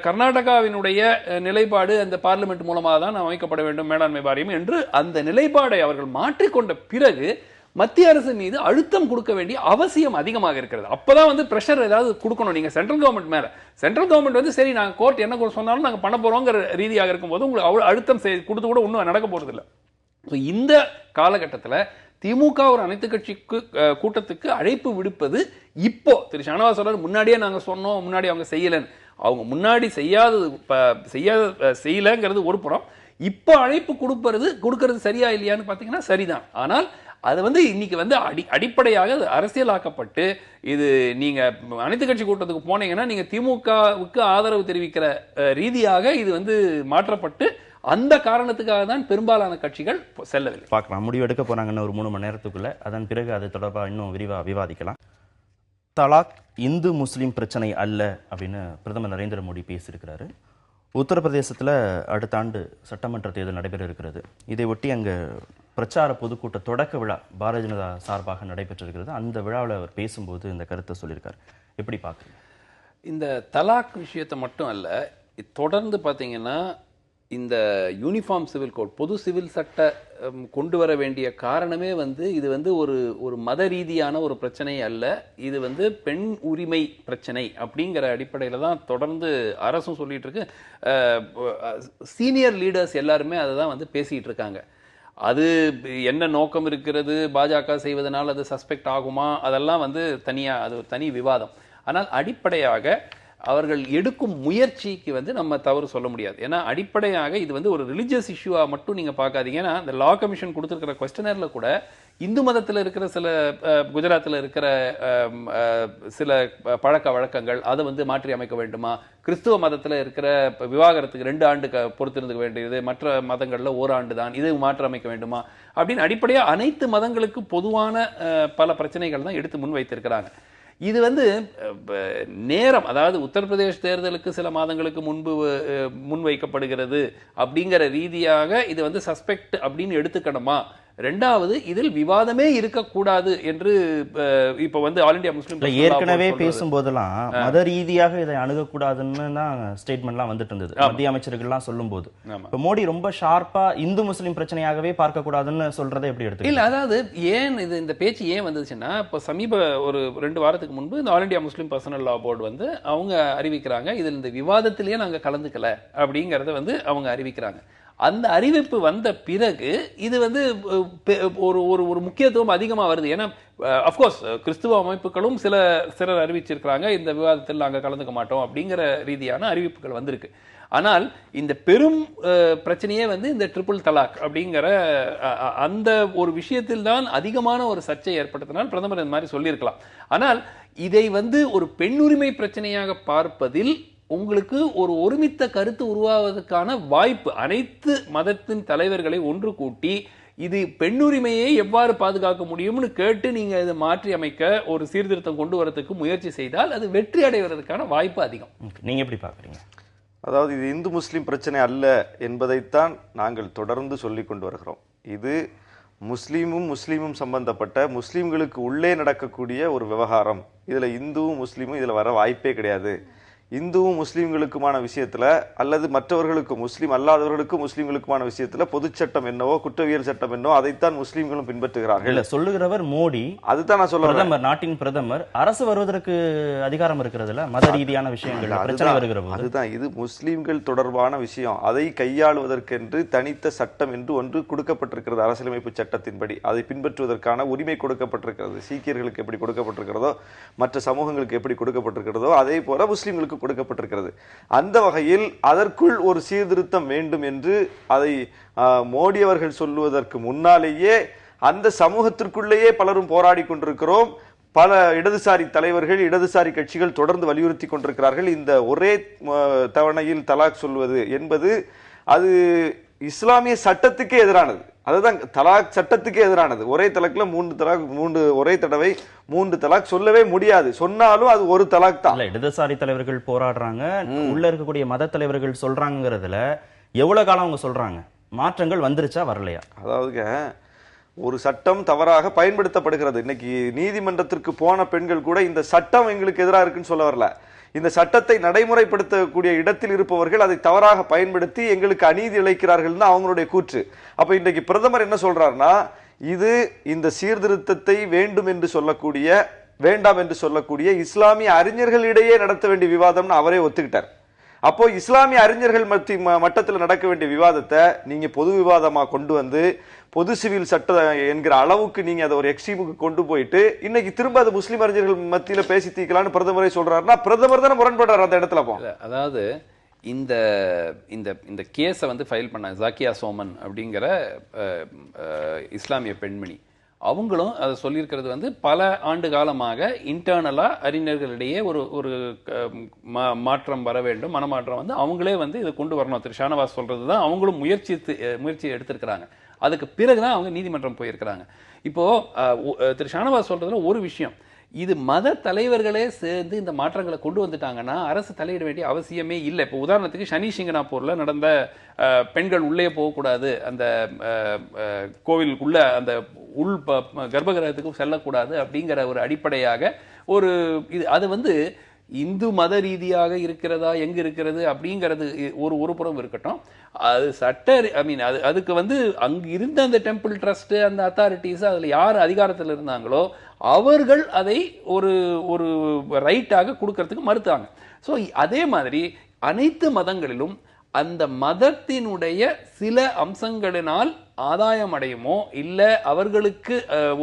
கர்நாடகாவினுடைய நிலைப்பாடு அந்த பார்லிமெண்ட் மூலமாக தான் அமைக்கப்பட வேண்டும் மேலாண்மை வாரியம் என்று அந்த நிலைப்பாடை அவர்கள் மாற்றிக்கொண்ட பிறகு மத்திய அரசு மீது அழுத்தம் கொடுக்க வேண்டிய அவசியம் அதிகமாக இருக்கிறது. அப்பதான் பிரஷர் ஏதாவது கொடுக்கணும் நீங்க சென்ட்ரல் கவர்மெண்ட் மேல. சென்ட்ரல் கவர்மெண்ட் சரி நாங்க கோர்ட் என்ன சொன்னாலும் நாங்க பண்ண போறோங்கிற ரீதியாக இருக்கும்போது உங்களுக்கு அழுத்தம் கொடுத்து கூட ஒன்றும் நடக்க போறதில்லை. இந்த காலகட்டத்தில் திமுக ஒரு அனைத்து கட்சி கூட்டத்துக்கு அழைப்பு விடுப்பது இப்போ திரு ஷானவாஸ் சொல்றாரு, முன்னாடியே நாங்க சொன்னோம், முன்னாடி அவங்க செய்யலன்னு. அவங்க முன்னாடி செய்யலங்கிறது ஒரு புறம். இப்போ அழைப்பு கொடுக்கறது சரியா இல்லையான்னு பாத்தீங்கன்னா சரிதான். ஆனால் அது இன்னைக்கு அடிப்படையாக அரசியலாக்கப்பட்டு இது நீங்க அனைத்து கட்சி கூட்டத்துக்கு போனீங்கன்னா நீங்க திமுகவுக்கு ஆதரவு தெரிவிக்கிற ரீதியாக இது மாற்றப்பட்டு அந்த காரணத்துக்காக தான் பெரும்பாலான கட்சிகள் செல்லவில்லை. பார்க்கலாம், முடிவு எடுக்க போறாங்கன்னு ஒரு 3 மணி நேரத்துக்குள்ள. அதன் பிறகு அது தொடர்பாக இன்னும் விரிவா விவாதிக்கலாம். தலாக் இந்து முஸ்லீம் பிரச்சனை அல்ல அப்படின்னு பிரதமர் நரேந்திர மோடி பேசியிருக்கிறாரு. உத்தரப்பிரதேசத்தில் அடுத்த ஆண்டு சட்டமன்ற தேர்தல் நடைபெற இருக்கிறது. இதை ஒட்டி அங்கே பிரச்சார பொதுக்கூட்ட தொடக்க விழா பாரதிய ஜனதா சார்பாக நடைபெற்றிருக்கிறது. அந்த விழாவில் அவர் பேசும்போது இந்த கருத்தை சொல்லியிருக்காரு. எப்படி பார்க்குறீங்க? இந்த தலாக் விஷயத்தை மட்டும் அல்ல, தொடர்ந்து பார்த்தீங்கன்னா இந்த யூனிஃபார்ம் சிவில் கோட் பொது சிவில் சட்ட கொண்டு வர வேண்டிய காரணமே இது ஒரு மத ரீதியான ஒரு பிரச்சனை அல்ல, இது பெண் உரிமை பிரச்சனை அப்படிங்கிற அடிப்படையில் தான் தொடர்ந்து அரசும் சொல்லிட்டு இருக்கு. சீனியர் லீடர்ஸ் எல்லாருமே அதை தான் பேசிட்டு இருக்காங்க. அது என்ன நோக்கம் இருக்கிறது, பாஜக செய்வதனால் அது சஸ்பெக்ட் ஆகுமா, அதெல்லாம் தனியா அது ஒரு தனி விவாதம். ஆனால் அடிப்படையாக அவர்கள் எடுக்கும் முயற்சிக்கு நம்ம தவறு சொல்ல முடியாது. ஏன்னா அடிப்படையாக இது ஒரு ரிலிஜியஸ் இஷ்யூவா மட்டும் நீங்க பார்க்காதீங்க. ஏன்னா இந்த லா கமிஷன் கொடுத்திருக்கிற குவெஸ்டனர்ல கூட இந்து மதத்தில் இருக்கிற சில குஜராத்தில் இருக்கிற சில பழக்க வழக்கங்கள் அதை மாற்றி அமைக்க வேண்டுமா, கிறிஸ்துவ மதத்தில் இருக்கிற விவாகரத்துக்கு 2 ஆண்டு பொறுத்திருந்துக்க வேண்டியது, மற்ற மதங்கள்ல 1 ஆண்டு தான், இது மாற்றி அமைக்க வேண்டுமா அப்படின்னு அடிப்படையா அனைத்து மதங்களுக்கு பொதுவான பல பிரச்சனைகள் தான் எடுத்து முன் வைத்திருக்கிறாங்க. இது நேரம், அதாவது உத்தரப்பிரதேச தேர்தலுக்கு சில மாதங்களுக்கு முன்பு முன்வைக்கப்படுகிறது அப்படிங்கிற ரீதியாக இது சஸ்பெக்ட் அப்படின்னு எடுத்துக்கணுமா, ரெண்டாவது இதில் விவாதமே இருக்கக்கூடாது என்று இப்ப வந்து ஆல் இந்தியா முஸ்லிம் ஏற்கனவே பேசும்போதெல்லாம் மத ரீதியாக இதை அணுகக்கூடாதுன்னு தான் ஸ்டேட்மெண்ட்லாம் வந்துட்டு இருந்தது மத்திய அமைச்சர்கள்லாம் சொல்லும் போது. இப்ப மோடி ரொம்ப ஷார்ப்பா இந்து முஸ்லிம் பிரச்சனையாகவே பார்க்க கூடாதுன்னு சொல்றதை எப்படி எடுத்து இல்ல, அதாவது ஏன் இந்த பேச்சு ஏன் வந்துச்சுன்னா, இப்ப சமீப ஒரு 2 வாரத்துக்கு முன்பு இந்த ஆல் இந்தியா முஸ்லிம் பர்சனல் லா போர்டு வந்து அவங்க அறிவிக்கிறாங்க, இதில் இந்த விவாதத்திலேயே நாங்க கலந்துக்கல அப்படிங்கறத வந்து அவங்க அறிவிக்கிறாங்க. அந்த அறிவிப்பு வந்த பிறகு இது வந்து ஒரு முக்கியத்துவம் அதிகமா வருது. ஏன்னா அப்கோர்ஸ் கிறிஸ்துவ அமைப்புகளும் சிலர் அறிவிச்சிருக்கிறாங்க இந்த விவாதத்தில் நாங்க கலந்துக்க மாட்டோம் அப்படிங்கிற ரீதியான அறிவிப்புகள் வந்திருக்கு. ஆனால் இந்த பெரும் பிரச்சனையே வந்து இந்த ட்ரிபிள் தலாக் அப்படிங்கிற அந்த ஒரு விஷயத்தில் தான் அதிகமான ஒரு சர்ச்சை ஏற்படுத்தினால் பிரதமர் இந்த மாதிரி சொல்லியிருக்கலாம். ஆனால் இதை வந்து ஒரு பெண்ணுரிமை பிரச்சனையாக பார்ப்பதில் உங்களுக்கு ஒரு ஒருமித்த கருத்து உருவாவதற்கான வாய்ப்பு, அனைத்து மதத்தின் தலைவர்களை ஒன்று கூட்டி இது பெண்ணுரிமையை எவ்வாறு பாதுகாக்க முடியும்னு கேட்டு நீங்க இதை மாற்றி அமைக்க ஒரு சீர்திருத்தம் கொண்டு வரதுக்கு முயற்சி செய்தால் அது வெற்றி அடைவதற்கான வாய்ப்பு அதிகம். நீங்க எப்படி பாக்குறீங்க? அதாவது இது இந்து முஸ்லிம் பிரச்சனை அல்ல என்பதைத்தான் நாங்கள் தொடர்ந்து சொல்லிக் கொண்டு வருகிறோம். இது முஸ்லீமும் சம்பந்தப்பட்ட முஸ்லீம்களுக்கு உள்ளே நடக்கக்கூடிய ஒரு விவகாரம். இதுல இந்துவும் முஸ்லீமும் இதுல வர வாய்ப்பே கிடையாது. இந்துவும் முஸ்லீம்களுக்குமான விஷயத்துல அல்லது மற்றவர்களுக்கும் முஸ்லீம் அல்லாதவர்களுக்கும் முஸ்லீம்களுக்குமான விஷயத்துல பொதுச் சட்டம் என்னவோ குற்றவியல் சட்டம் என்னவோ அதைத்தான் முஸ்லீம்களும் பின்பற்றுகிறார்கள். சொல்லுகிறவர் மோடி. அதுதான் நான் சொல்ல பிரதமர், நாட்டின் பிரதமர். அரசு வருவதற்கு அதிகாரம் இருக்கிறதுல மத ரீதியான விஷயங்கள் பிரச்சனை வருகிற போது அதுதான் இது முஸ்லீம்கள் தொடர்பான விஷயம். அதை கையாளுவதற்கென்று தனித்த சட்டம் என்று ஒன்று கொடுக்கப்பட்டிருக்கிறது அரசியலமைப்பு சட்டத்தின்படி. அதை பின்பற்றுவதற்கான உரிமை கொடுக்கப்பட்டிருக்கிறது. சீக்கியர்களுக்கு எப்படி கொடுக்கப்பட்டிருக்கிறதோ மற்ற சமூகங்களுக்கு எப்படி கொடுக்கப்பட்டிருக்கிறதோ அதே போல முஸ்லீம்களுக்கு கொடுக்கப்பட்டிருக்கிறது. அந்த வகையில் அதற்குள் ஒரு சீர்திருத்தம் வேண்டும் என்று அதை மோடி அவர்கள் சொல்லுவதற்கு முன்னாலேயே அந்த சமூகத்திற்குள்ளேயே பலரும் போராடி கொண்டிருக்கிறோம். பல இடதுசாரி தலைவர்கள், இடதுசாரி கட்சிகள் தொடர்ந்து வலியுறுத்தி கொண்டிருக்கிறார்கள். இந்த ஒரே தவணையில் தலாக் சொல்வது என்பது அது இஸ்லாமிய சட்டத்துக்கே எதிரானது. அதுதான் தலாக் சட்டத்துக்கே எதிரானது. ஒரே தலாக்ல 3 தலாக், ஒரே தடவை 3 தலாக் சொல்லவே முடியாது. சொன்னாலும் அது ஒரு தலாக் தான். இடதுசாரி தலைவர்கள் போராடுறாங்க, உள்ள இருக்கக்கூடிய மத தலைவர்கள் சொல்றாங்கிறதுல எவ்வளவு காலம் அவங்க சொல்றாங்க? மாற்றங்கள் வந்துருச்சா வரலையா? அதாவது ஒரு சட்டம் தவறாக பயன்படுத்தப்படுகிறது. இன்னைக்கு நீதிமன்றத்திற்கு போன பெண்கள் கூட இந்த சட்டம் எங்களுக்கு எதிராக இருக்குன்னு சொல்ல வரல. இந்த சட்டத்தை நடைமுறைப்படுத்தக்கூடிய இடத்தில் இருப்பவர்கள் அதை தவறாக பயன்படுத்தி எங்களுக்கு அநீதி இழைக்கிறார்கள் தான் அவங்களுடைய கூற்று. அப்ப இன்றைக்கு பிரதமர் என்ன சொல்றாருன்னா, இது இந்த சீர்திருத்தத்தை வேண்டும் என்று சொல்லக்கூடிய வேண்டாம் என்று சொல்லக்கூடிய இஸ்லாமிய அறிஞர்களிடையே நடத்த வேண்டிய விவாதம்னு அவரே ஒத்துக்கிட்டார். அப்போ இஸ்லாமிய அறிஞர்கள் மட்டத்தில் நடக்க வேண்டிய விவாதத்தை நீங்க பொது விவாதமா கொண்டு வந்து பொது சிவில் சட்டம் என்கிற அளவுக்கு நீங்க அதை ஒரு எக்ஸ்ட்ரீமுக்கு கொண்டு போயிட்டு இன்னைக்கு திரும்ப அது முஸ்லிம் அறிஞர்கள் மத்தியில பேசி தீர்க்கலாம்னு பிரதமரே சொல்றாருன்னா பிரதமர் தானே முரண்படுறாரு அந்த இடத்துல. அதாவது இந்த இந்த இந்த கேஸை வந்து ஃபைல் பண்ண ஜாக்கியா சோமன் அப்படிங்கிற இஸ்லாமிய பெண்மணி அவங்களும் அதை சொல்லியிருக்கிறது வந்து பல ஆண்டு காலமாக இன்டர்னலா அறிஞர்களிடையே ஒரு மாற்றம் வர வேண்டும், மனமாற்றம் வந்து அவங்களே வந்து இதை கொண்டு வரணும். திரு ஷானவாஸ் சொல்றது தான் அவங்களும் முயற்சி எடுத்திருக்கிறாங்க. அதுக்கு பிறகுதான் அவங்க நீதிமன்றம் போயிருக்கிறாங்க. இப்போ திரு ஷானவாஸ் சொல்றதுல ஒரு விஷயம், இது மத தலைவர்களே சேர்ந்து இந்த மாற்றங்களை கொண்டு வந்துட்டாங்கன்னா அரசு தலையிட வேண்டிய அவசியமே இல்லை. இப்போ உதாரணத்துக்கு சனி சிங்கனாப்பூர்ல நடந்த பெண்கள் உள்ளே போகக்கூடாது, அந்த கோவிலுக்குள்ள அந்த உள் கர்ப்பகிரகத்துக்கும் செல்லக்கூடாது அப்படிங்கிற ஒரு அடிப்படையாக ஒரு இது அது வந்து இந்து மத ரீதியாக இருக்கிறதா எங்க இருக்கிறது அப்படிங்கிறது ஒரு புறம் இருக்கட்டும். அது அதுக்கு வந்து அங்க இருந்த அந்த டெம்பிள் ட்ரஸ்ட் அந்த அத்தாரிட்டிஸ் அதுல யார் அதிகாரத்தில் இருந்தாங்களோ அவர்கள் அதை ஒரு ரைட்டாக கொடுக்கறதுக்கு மறுத்தாங்க. ஸோ அதே மாதிரி அனைத்து மதங்களிலும் அந்த மதத்தினுடைய சில அம்சங்களினால் ஆதாயம் அடையுமோ இல்ல அவர்களுக்கு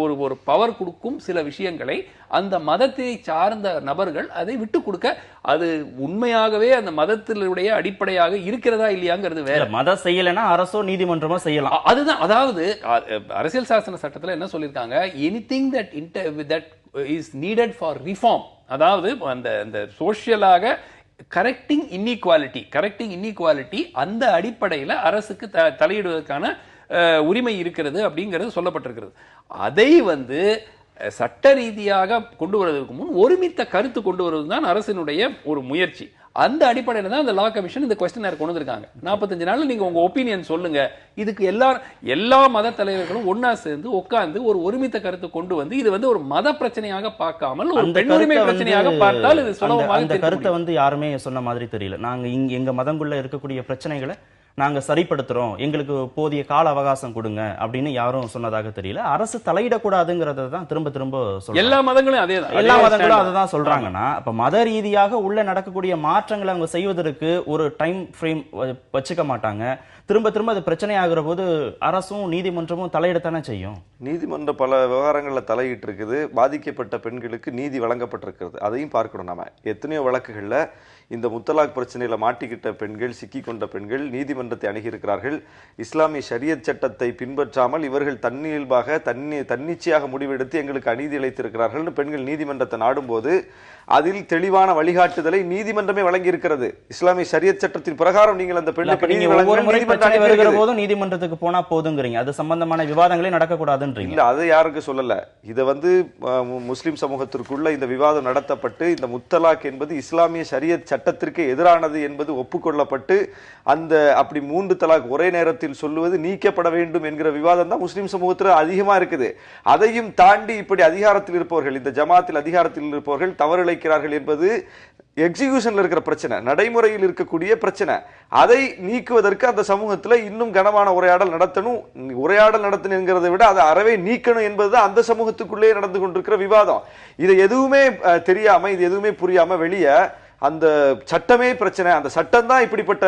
ஒரு பவர் கொடுக்கும் சில விஷயங்களை அந்த மதத்தை சார்ந்த நபர்கள் அதை விட்டு கொடுக்க, அது உண்மையாகவே அந்த மதத்தினுடைய அடிப்படையாக இருக்கிறதா இல்லையாங்கிறது வேற. மதம் செய்யலைன்னா அரசோ நீதிமன்றமோ செய்யலாம். அதுதான், அதாவது அரசியல் சாசன சட்டத்தில் என்ன சொல்லியிருக்காங்க, anything that is needed for reform, அதாவது அந்த சோஷியலாக கரெக்டிங் இன்இக்வாலிட்டி அந்த அடிப்படையில் அரசுக்கு தலையிடுவதற்கான உரிமை இருக்கிறது அப்படிங்கிறது சொல்லப்பட்டிருக்கிறது. அதை வந்து சட்ட ரீதியாக கொண்டு வருவதற்கு முன் ஒருமித்த கருத்து கொண்டு வருவதுதான் அரசினுடைய ஒரு முயற்சி. அந்த அடிப்படையில் தான் அந்த லா கமிஷன் இந்த கொஸ்டினர் கொண்டு வந்திருக்காங்க. 45 நாள்ல நீங்க உங்க ஒப்பீனியன் சொல்லுங்க. இதுக்கு எல்லா மத தலைவர்களும் ஒன்னா சேர்ந்து உட்கார்ந்து ஒரு ஒருமித்த கருத்து கொண்டு வந்து இது வந்து ஒரு மத பிரச்சனையாக பார்க்காமல் ஒரு பெண் உரிமை பிரச்சனையாக பார்த்தால் இது சுலபமாக அந்த கருத்தை யாருமே சொன்ன மாதிரி தெரியல. நாங்க எங்க மதங்குள்ள இருக்கக்கூடிய பிரச்சனைகளை நாங்க சரிப்படுத்துறோம், எங்களுக்கு போதிய கால அவகாசம் கொடுங்க அப்படின்னு யாரும் சொன்னதாக தெரியல. அரசு தலையிடக்கூடாதுங்கிறத தான் திரும்ப சொல்றாங்க. எல்லா மதங்களும் அதேதான், எல்லா மதங்களும் அததான் சொல்றாங்கன்னா, அப்ப மத ரீதியாக உள்ள நடக்கக்கூடிய மாற்றங்களை அவங்க செய்வதற்கு ஒரு டைம் ஃப்ரேம் வச்சுக்க மாட்டாங்க. திரும்ப அது பிரச்சனை ஆகிற போது அரசும் நீதிமன்றமும் தலையிடத்தானே செய்யும். நீதிமன்ற பல விவகாரங்களில் தலையிட்டு இருக்குது. பாதிக்கப்பட்ட பெண்களுக்கு நீதி வழங்கப்பட்டிருக்கிறது, அதையும் பார்க்கணும். நாம எத்தனையோ வழக்குகள்ல இந்த முத்தலாக் பிரச்சனையில மாட்டிக்கிட்ட பெண்கள், சிக்கி கொண்ட பெண்கள் நீதிமன்றத்தை அணுகியிருக்கிறார்கள். இஸ்லாமிய ஷரியத் சட்டத்தை பின்பற்றாமல் இவர்கள் தன்னிச்சையாக முடிவெடுத்து எங்களுக்கு அநீதி இழைத்திருக்கிறார்கள் பெண்கள் நீதிமன்றத்தை நாடும்போது அதில் தெளிவான வழிகாட்டுதலை நீதிமன்றமே வழங்கி இருக்கிறது. இஸ்லாமிய ஷரியத் சட்டத்தின் பிரகாரம் நீங்கள் அந்த பெண்ணுக்கு நீதிமன்றத்துக்கு போனா போதுங்கிறீங்க. அது சம்பந்தமான விவாதங்களே நடக்கக்கூடாதுன்றீங்க. இல்ல, அதை யாருக்கு சொல்லல. இதை வந்து முஸ்லிம் சமூகத்திற்குள்ள இந்த விவாதம் நடத்தப்பட்டு இந்த முத்தலாக் என்பது இஸ்லாமிய ஷரியத் சட்டத்திற்கு எதிரானது என்பது ஒப்புக்கொள்ளப்பட்டு அந்த அப்படி 3 தலாக் ஒரே நேரத்தில் சொல்லுவது நீக்கப்பட வேண்டும் என்கிற விவாதம் தான் முஸ்லிம் சமூகத்தில் அதிகமா இருக்குது. அதையும் தாண்டி இப்படி அதிகாரத்தில் இருப்பவர்கள், இந்த ஜமாத்தில் அதிகாரத்தில் இருப்பவர்கள் தவறிழைக்கிறார்கள் என்பது எக்ஸிகியூஷன்ல இருக்கிற பிரச்சனை, நடைமுறையில் இருக்கக்கூடிய பிரச்சனை. அதை நீக்குவதற்கு அந்த சமூகத்துல இன்னும் கனமான உரையாடல் நடத்தணும். உரையாடல் நடத்தணுங்கிறதை விட அதை அறவே நீக்கணும் என்பதுதான் அந்த சமூகத்துக்குள்ளே நடந்து கொண்டிருக்கிற விவாதம். இதை எதுவுமே தெரியாம, இது எதுவுமே புரியாம வெளியே அந்த சட்டமே பிரச்சனை, அந்த சட்டம் தான் இப்படிப்பட்ட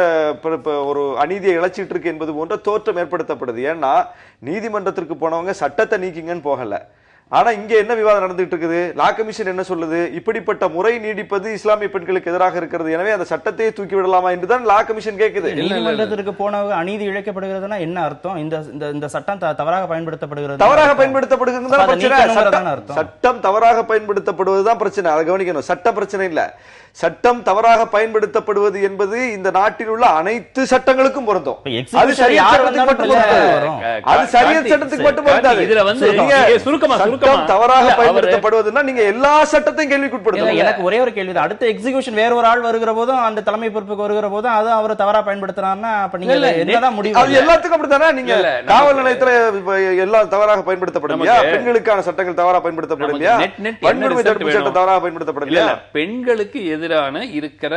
ஒரு அநீதியை இழைச்சிட்டு இருக்கு என்பது போன்ற தோற்றம் ஏற்படுத்தப்படுது. ஏன்னா நீதிமன்றத்திற்கு போனவங்க சட்டத்தை நீக்கிங்கன்னு போகல. ஆனா இங்க என்ன விவாதம் நடந்துட்டு இருக்குது? லா கமிஷன் என்ன சொல்லுது? இப்படிப்பட்ட முறை நீடிப்பது இஸ்லாமிய பெண்களுக்கு எதிராக இருக்கிறது, எனவே அந்த சட்டத்தை தூக்கி விடலாமா என்றுதான் லா கமிஷன் கேக்குது. நீதிமன்றத்திற்கு போனவங்க அநீதி இழைக்கப்படுகிறதுனா என்ன அர்த்தம்? இந்த சட்டம் தவறாக பயன்படுத்தப்படுகிறது, சட்டம் தவறாக பயன்படுத்தப்படுவதுதான் பிரச்சனை. அதை கவனிக்கணும். சட்ட பிரச்சனை இல்ல, சட்டம் தவறாக பயன்படுத்தப்படுவது என்பது இந்த நாட்டில் உள்ள அனைத்து சட்டங்களுக்கும் பொருந்தும். அது ஷரியத் சட்டத்துக்கு மட்டும் பொருந்தாது. சட்டம் தவறாக பயன்படுத்தப்படுவதுன்னா நீங்க எல்லா சட்டத்தையும் கேள்விக்குட்படுத்தணும். எனக்கு ஒரே ஒரு கேள்வி, அடுத்த எக்ஸிகியூஷன் வேற ஒரு ஆள் வருகிற போதும் அந்த தலைமை பொறுப்புக்கு வருகிற போதும் அது அவர் தவறா பயன்படுத்தினார்னா அப்ப நீங்க என்னதான் முடிவு? அது எல்லாத்துக்கும் அப்படித்தானே. நீங்க காவல் நிலையத்துல எல்லாம் தவறாக பயன்படுத்தப்படலையா? பெண்களுக்கான சட்டங்கள் தவறாக பயன்படுத்தப்படலையா? வன்கொடுமை தடுப்பு சட்டம் தவறாக பயன்படுத்தப்படலையா? பெண்களுக்கு எதிரான இருக்கிற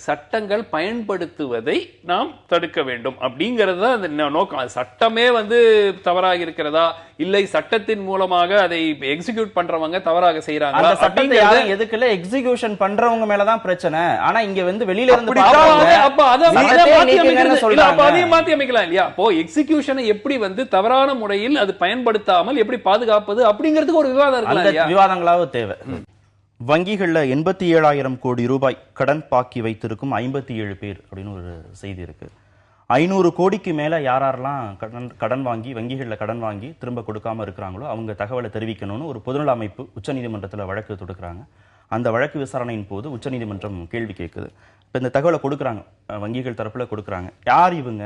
சட்டங்கள் பயன்படுத்துவதை நாம் தடுக்க வேண்டும் அப்படிங்கிறது தான் அந்த நோக்கம். சட்டமே வந்து தவறாக இருக்கிறதா, இல்லை சட்டத்தின் மூலமாக அதை எக்ஸிக்யூட் பண்றவங்க தவறாக செய்யறாங்க. அந்த சட்டத்தை யாரும் எதுக்குல எக்ஸிகியூஷன் பண்றவங்க மேலதான் பிரச்சனை. ஆனா இங்க வந்து வெளியில இருந்து அதையும் மாத்தி அமைக்கலாம் இல்லையா? அப்போ எக்ஸிகியூஷனை எப்படி வந்து தவறான முறையில் அது பயன்படுத்தாமல் எப்படி பாதுகாப்பது அப்படிங்கிறதுக்கு ஒரு விவாதம் இருக்கு. விவாதங்களாவது தேவை. வங்கிகள்ல 87,000 கோடி ரூபாய் கடன் பாக்கி வைத்திருக்கும் 57 பேர் அப்படின்னு ஒரு செய்தி இருக்கு. 500 கோடிக்கு மேல யாரெல்லாம் கடன் வாங்கி வங்கிகள்ல கடன் வாங்கி திரும்ப கொடுக்காம இருக்கிறாங்களோ அவங்க தகவலை தெரிவிக்கணும்னு ஒரு பொதுநல அமைப்பு உச்சநீதிமன்றத்தில் வழக்கு தொடுக்கிறாங்க. அந்த வழக்கு விசாரணையின் போது உச்சநீதிமன்றம் கேள்வி கேட்குது. இப்போ இந்த தகவலை கொடுக்குறாங்க, வங்கிகள் தரப்புல கொடுக்குறாங்க, யார் இவங்க,